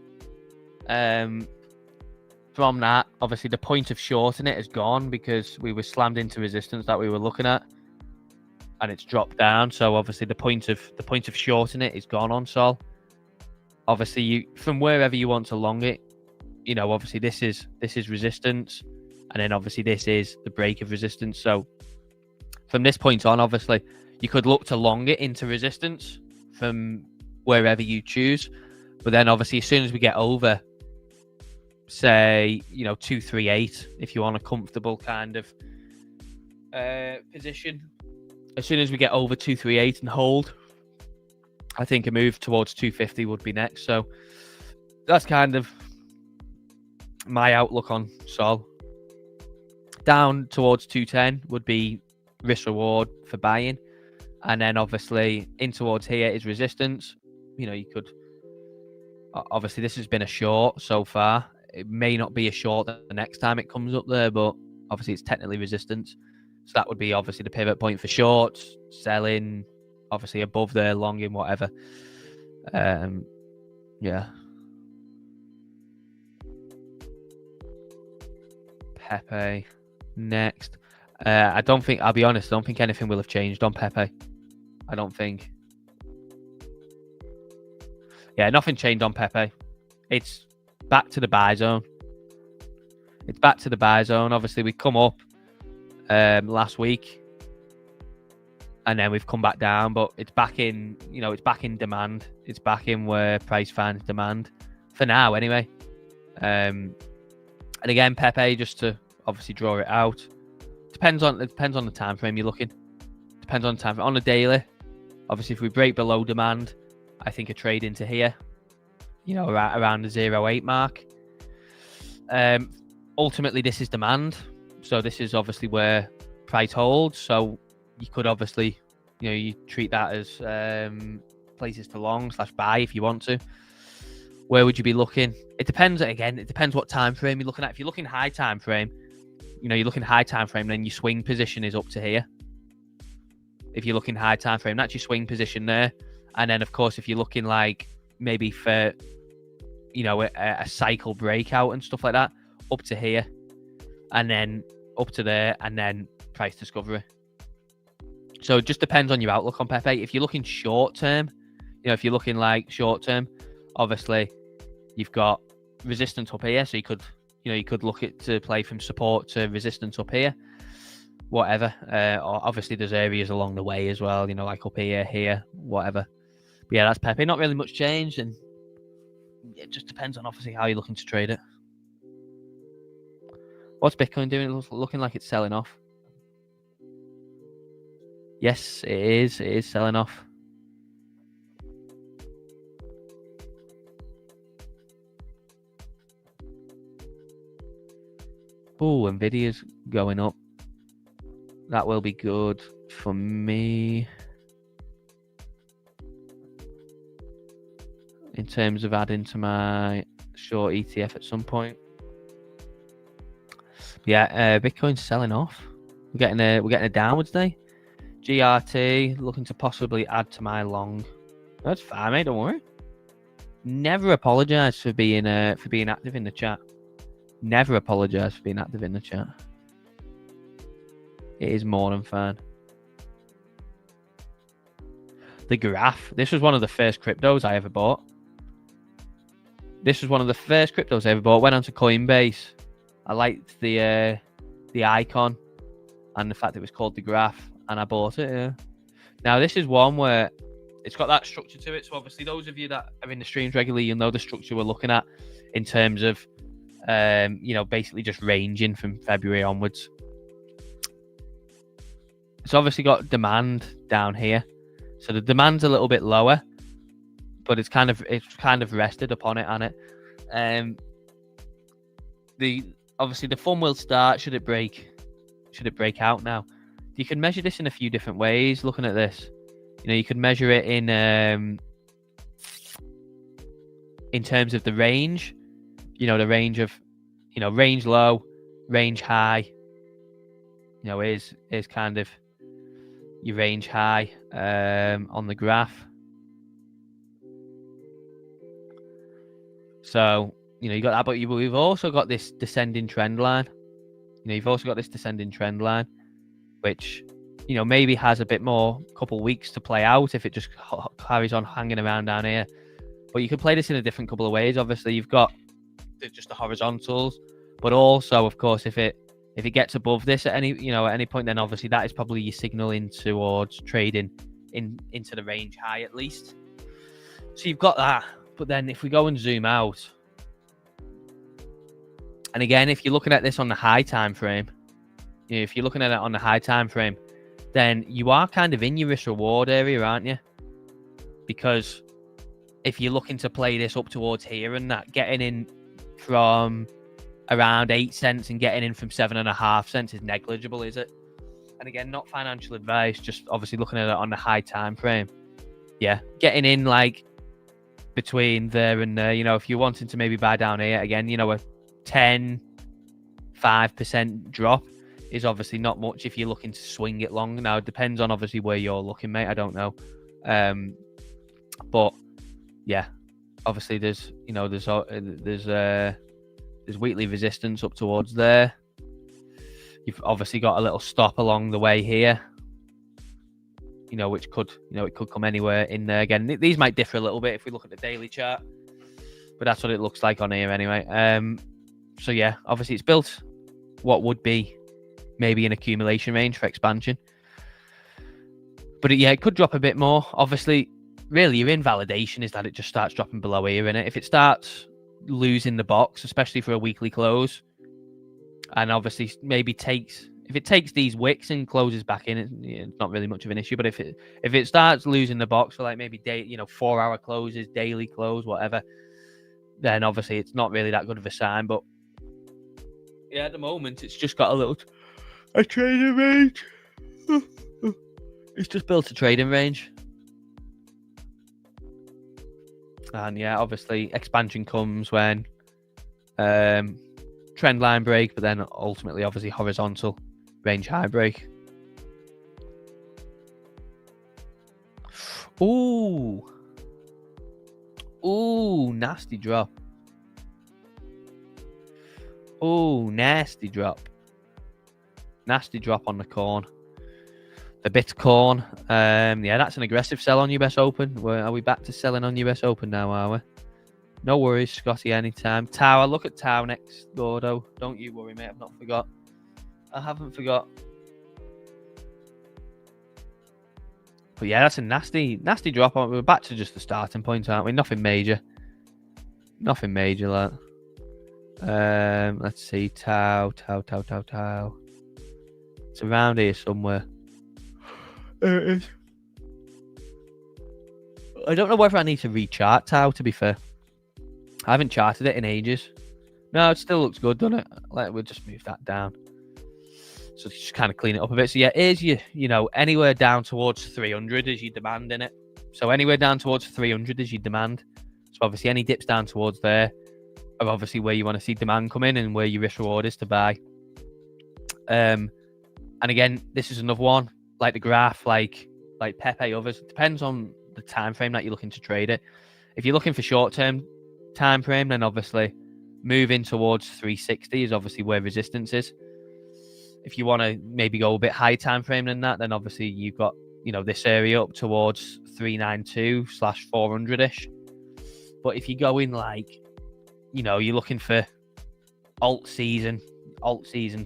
From that, obviously, the point of shorting it has gone because we were slammed into resistance that we were looking at, and it's dropped down. So obviously, the point of shorting it is gone on Sol. Obviously, from wherever you want to long it, obviously this is resistance, and then obviously this is the break of resistance. So from this point on, obviously you could look to long it into resistance from wherever you choose, but then obviously as soon as we get over, say 238, if you want a comfortable kind of position, as soon as we get over 238 and hold, I think a move towards 250 would be next. So that's kind of my outlook on Sol. Down towards 210 would be risk reward for buying, and then obviously in towards here is resistance. You could obviously, this has been a short so far. It may not be a short the next time it comes up there, but obviously it's technically resistance. So that would be obviously the pivot point for shorts, selling, obviously above there, longing, whatever. Yeah. Pepe next. I'll be honest, I don't think anything will have changed on Pepe. I don't think. Yeah, nothing changed on Pepe. It's back to the buy zone. Obviously, we come up last week, and then we've come back down, but it's back in, it's back in demand. It's back in where price finds demand for now, anyway. And again, Pepe, just to obviously draw it out, depends on the time frame you're looking. Depends on the time frame. On a daily, obviously, if we break below demand, I think a trade into here, around the 0.8 mark. Ultimately, this is demand, so this is obviously where price holds. So you could obviously, you treat that as places to long / buy if you want to. Where would you be looking? It depends. Again, it depends what time frame you're looking at. If you're looking high time frame, you're looking high time frame, then your swing position is up to here. If you're looking high time frame, that's your swing position there. And then, of course, if you're looking like maybe for, a cycle breakout and stuff like that, up to here, and then up to there, and then price discovery. So it just depends on your outlook on Pepe. If you're looking short term, if you're looking like short term, obviously you've got resistance up here, so you could look at to play from support to resistance up here, whatever. Or obviously there's areas along the way as well, like up here, whatever. But yeah, that's Pepe. Not really much change, and it just depends on obviously how you're looking to trade it. What's Bitcoin doing? It's looking like it's selling off. Yes, it is. It is selling off. Oh, Nvidia's going up. That will be good for me in terms of adding to my short ETF at some point. Yeah, Bitcoin's selling off. We're getting a downwards day. GRT looking to possibly add to my long. That's fine, mate. Don't worry. Never apologise for being active in the chat. Never apologise for being active in the chat. It is more than fun. The graph. This was one of the first cryptos I ever bought. Went onto Coinbase. I liked the icon and the fact it was called the graph, and I bought it. Yeah. Now this is one where it's got that structure to it. So obviously, those of you that are in the streams regularly, you'll know the structure we're looking at in terms of, basically just ranging from February onwards. It's obviously got demand down here, so the demand's a little bit lower, but it's kind of rested upon it, and it. Obviously the fun will start. Should it break out now? You can measure this in a few different ways. Looking at this, you could measure it in terms of the range. The range of, range low, range high. Is kind of your range high on the graph. So you got that, but we've also got this descending trend line. Which maybe has a bit more, couple weeks to play out if it just carries on hanging around down here. But you could play this in a different couple of ways. Obviously, you've got just the horizontals, but also, of course, if it gets above this at any point, then obviously that is probably your signal in towards trading into the range high at least. So you've got that. But then if we go and zoom out, and again, if you're looking at this on the high time frame, then you are kind of in your risk reward area, aren't you? Because if you're looking to play this up towards here and that, getting in from around 8 cents and getting in from 7.5 cents is negligible, is it? And again, not financial advice, just obviously looking at it on the high time frame. Yeah, getting in like between there and there, if you're wanting to maybe buy down here again, a 5% drop is obviously not much if you're looking to swing it long. Now it depends on obviously where you're looking, mate. I don't know, but yeah, obviously there's weekly resistance up towards there. You've obviously got a little stop along the way here, which could it could come anywhere in there. Again, these might differ a little bit if we look at the daily chart, but that's what it looks like on here anyway. So yeah, obviously it's built what would be maybe an accumulation range for expansion. But it could drop a bit more. Obviously, really, your invalidation is that it just starts dropping below here, innit? If it starts losing the box, especially for a weekly close, and obviously maybe if it takes these wicks and closes back in, it's not really much of an issue. But if it starts losing the box for like maybe 4-hour closes, daily close, whatever, then obviously it's not really that good of a sign. But yeah, at the moment it's just got a trading range. It's just built a trading range. And yeah, obviously expansion comes when trend line break, but then ultimately obviously horizontal range high break. Ooh, nasty drop. Ooh, nasty drop. Nasty drop on the corn. The Bitcoin. Yeah, that's an aggressive sell on US Open. Are we back to selling on US Open now, are we? No worries, Scotty, anytime. Tau, I'll look at Tau next, Gordo. Don't you worry, mate. I've not forgot. I haven't forgot. But yeah, that's a nasty drop. We're back to just the starting point, aren't we? Nothing major. Nothing major, like. Let's see. Tau. It's around here somewhere. There it is. I don't know whether I need to rechart Tau, to be fair. I haven't charted it in ages. No, it still looks good, doesn't it? We'll just move that down. So just kind of clean it up a bit. So yeah, here's anywhere down towards 300 is your demand in it. So anywhere down towards 300 is your demand. So obviously any dips down towards there are obviously where you want to see demand come in and where your risk reward is to buy. And again, this is another one, like the graph, like Pepe, others. It depends on the time frame that you're looking to trade it. If you're looking for short-term time frame, then obviously moving towards 360 is obviously where resistance is. If you want to maybe go a bit high time frame than that, then obviously you've got this area up towards 392/400ish. But if you go in you're looking for alt season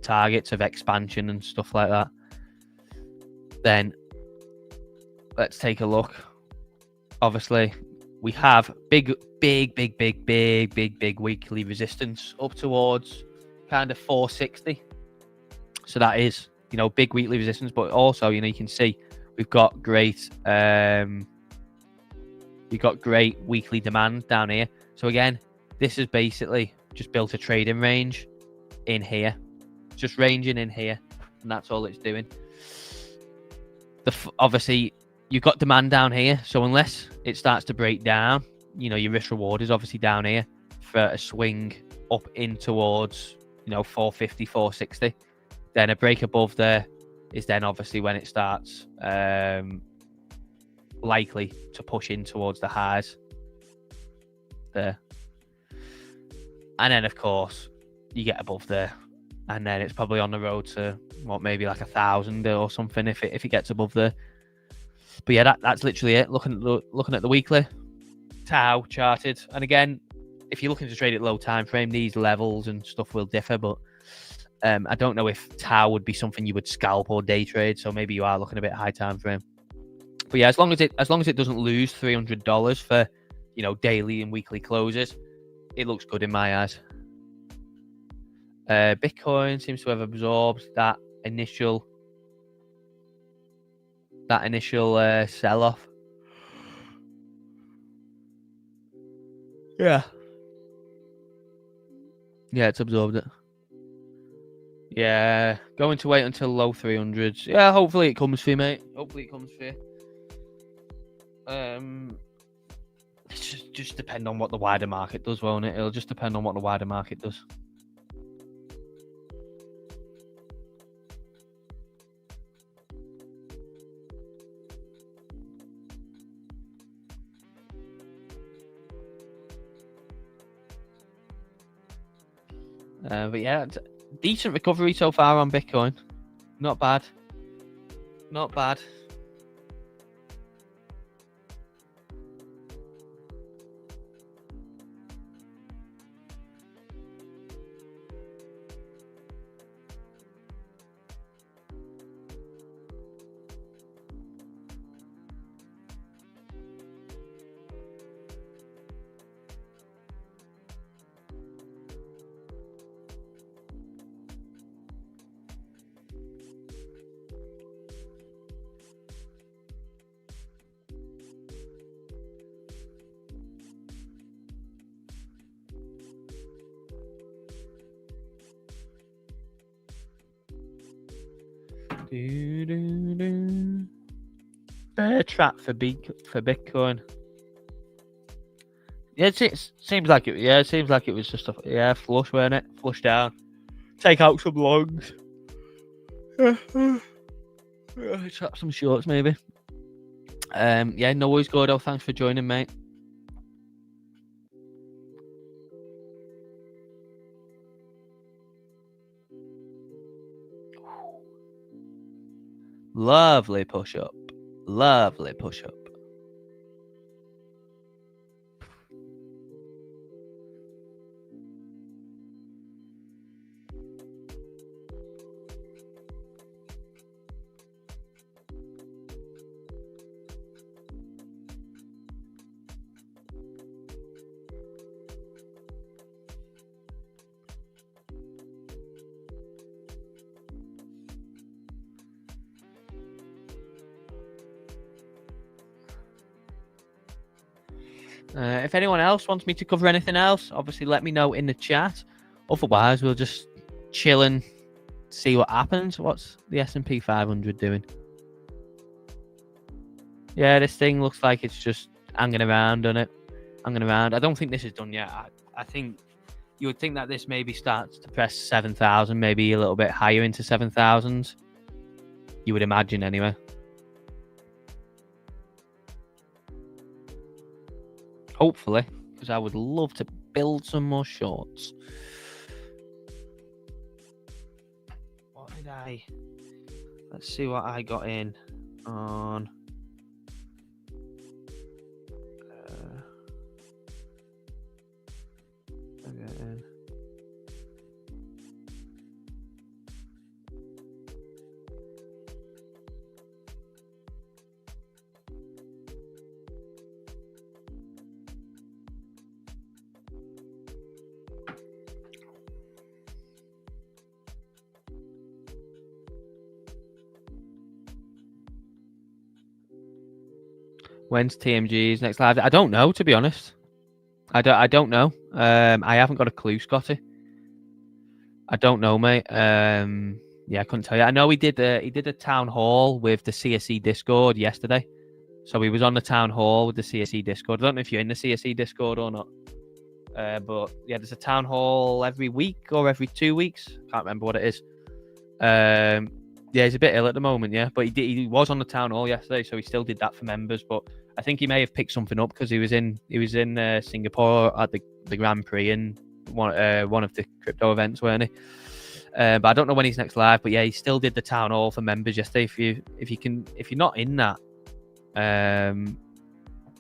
targets of expansion and stuff like that, then let's take a look. Obviously, we have big weekly resistance up towards kind of 460. So that is, big weekly resistance, but also, you can see we've got great weekly demand down here. So again, this is basically just built a trading range in here, just ranging in here, and that's all it's doing. Obviously, you've got demand down here, so unless it starts to break down, your risk reward is obviously down here for a swing up in towards 450, 460. Then a break above there is then obviously when it starts likely to push in towards the highs there. And then, of course, you get above there. And then it's probably on the road to, maybe like 1,000 or something if it gets above there. But yeah, that's literally it. Looking at the weekly. Tau charted. And again, if you're looking to trade at low time frame, these levels and stuff will differ, but I don't know if Tau would be something you would scalp or day trade, so maybe you are looking a bit high time frame. But yeah, as long as it doesn't lose $300 for daily and weekly closes, it looks good in my eyes. Bitcoin seems to have absorbed that initial sell-off. Yeah, it's absorbed it. Yeah, going to wait until low 300s. Yeah, hopefully it comes for you, mate. Hopefully it comes for you. It's just depend on what the wider market does, won't it? It'll just depend on what the wider market does. But yeah, decent recovery so far on Bitcoin. Not bad. Bear trap for Bitcoin. Yeah, it seems like it. Yeah, it seems like it was just a flush, weren't it? Flush down. Take out some longs. Trap some shorts, maybe. Yeah, no worries, Gordo. Thanks for joining, mate. Lovely push up. Lovely push up. If anyone else wants me to cover anything else, obviously let me know in the chat. Otherwise, we'll just chill and see what happens. What's the S&P 500 doing? Yeah, this thing looks like it's just hanging around, doesn't it? Hanging around. I don't think this is done yet. I think you would think that this maybe starts to press 7,000, maybe a little bit higher into 7,000. You would imagine anyway. Hopefully, because I would love to build some more shorts. What did I... Let's see what I got in on... Again. When's TMG's next live? I don't know, to be honest. I don't know. I haven't got a clue, Scotty. I don't know, mate. Yeah, I couldn't tell you. I know he did a town hall with the CSE Discord yesterday. So he was on the town hall with the CSE Discord. I don't know if you're in the CSE Discord or not. But yeah, there's a town hall every week or every 2 weeks. Can't remember what it is. Yeah, he's a bit ill at the moment, yeah. But he was on the town hall yesterday, so he still did that for members. But I think he may have picked something up because he was in Singapore at the Grand Prix and one of the crypto events, weren't he? But I don't know when he's next live. But yeah, he still did the town hall for members yesterday. If you're not in that, yeah,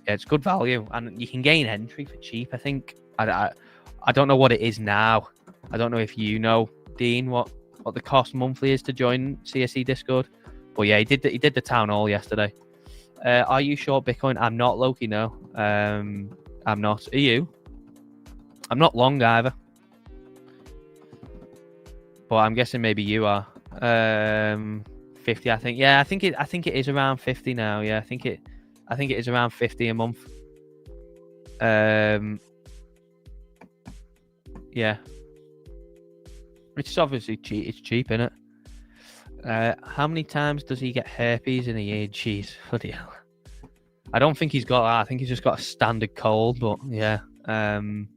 it's good value and you can gain entry for cheap. I think I don't know what it is now. I don't know if you know, Dean, what the cost monthly is to join CSE Discord. But yeah, he did the town hall yesterday. Are you short Bitcoin? I'm not, Loki. No, I'm not. Are you? I'm not long either. But I'm guessing maybe you are. 50, I think. Yeah, I think it is around 50 now. Yeah, I think it is around 50 a month. Yeah. Which is obviously cheap. It's cheap, isn't it? How many times does he get herpes in a year? Jeez, bloody hell. I don't think he's got that. I think he's just got a standard cold. But yeah, I'm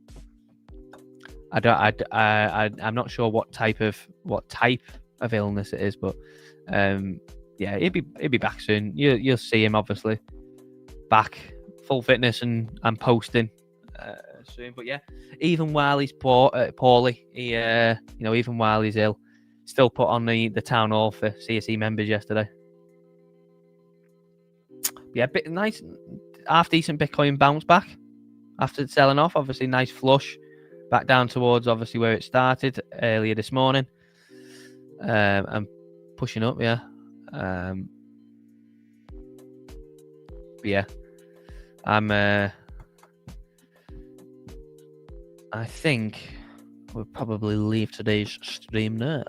not sure what type of illness it is. But yeah, he'll be back soon. You'll see him obviously back full fitness and posting soon. But yeah, even while he's poorly, he even while he's ill, still put on the town hall for CSE members yesterday. Yeah, nice, half decent Bitcoin bounce back after selling off. Obviously, nice flush back down towards obviously where it started earlier this morning, and pushing up. Yeah, yeah, I think we'll probably leave today's stream there.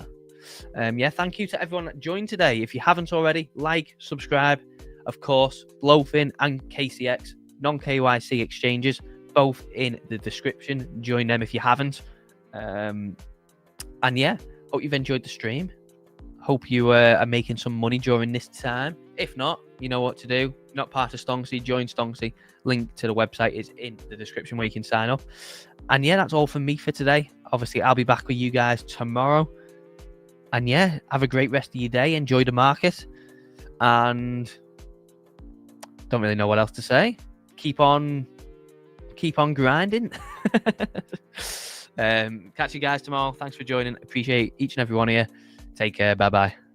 Yeah, thank you to everyone that joined today. If you haven't already, like, subscribe. Of course, BLOFIN and KCEX, non-KYC exchanges, both in the description. Join them if you haven't. And yeah, hope you've enjoyed the stream. Hope you are making some money during this time. If not, you know what to do. Not part of Stonksy, join Stonksy. Link to the website is in the description where you can sign up. And yeah, that's all from me for today. Obviously, I'll be back with you guys tomorrow. And yeah, have a great rest of your day. Enjoy the market. And don't really know what else to say. Keep on grinding. Catch you guys tomorrow. Thanks for joining. Appreciate each and every one of you. Take care. Bye-bye.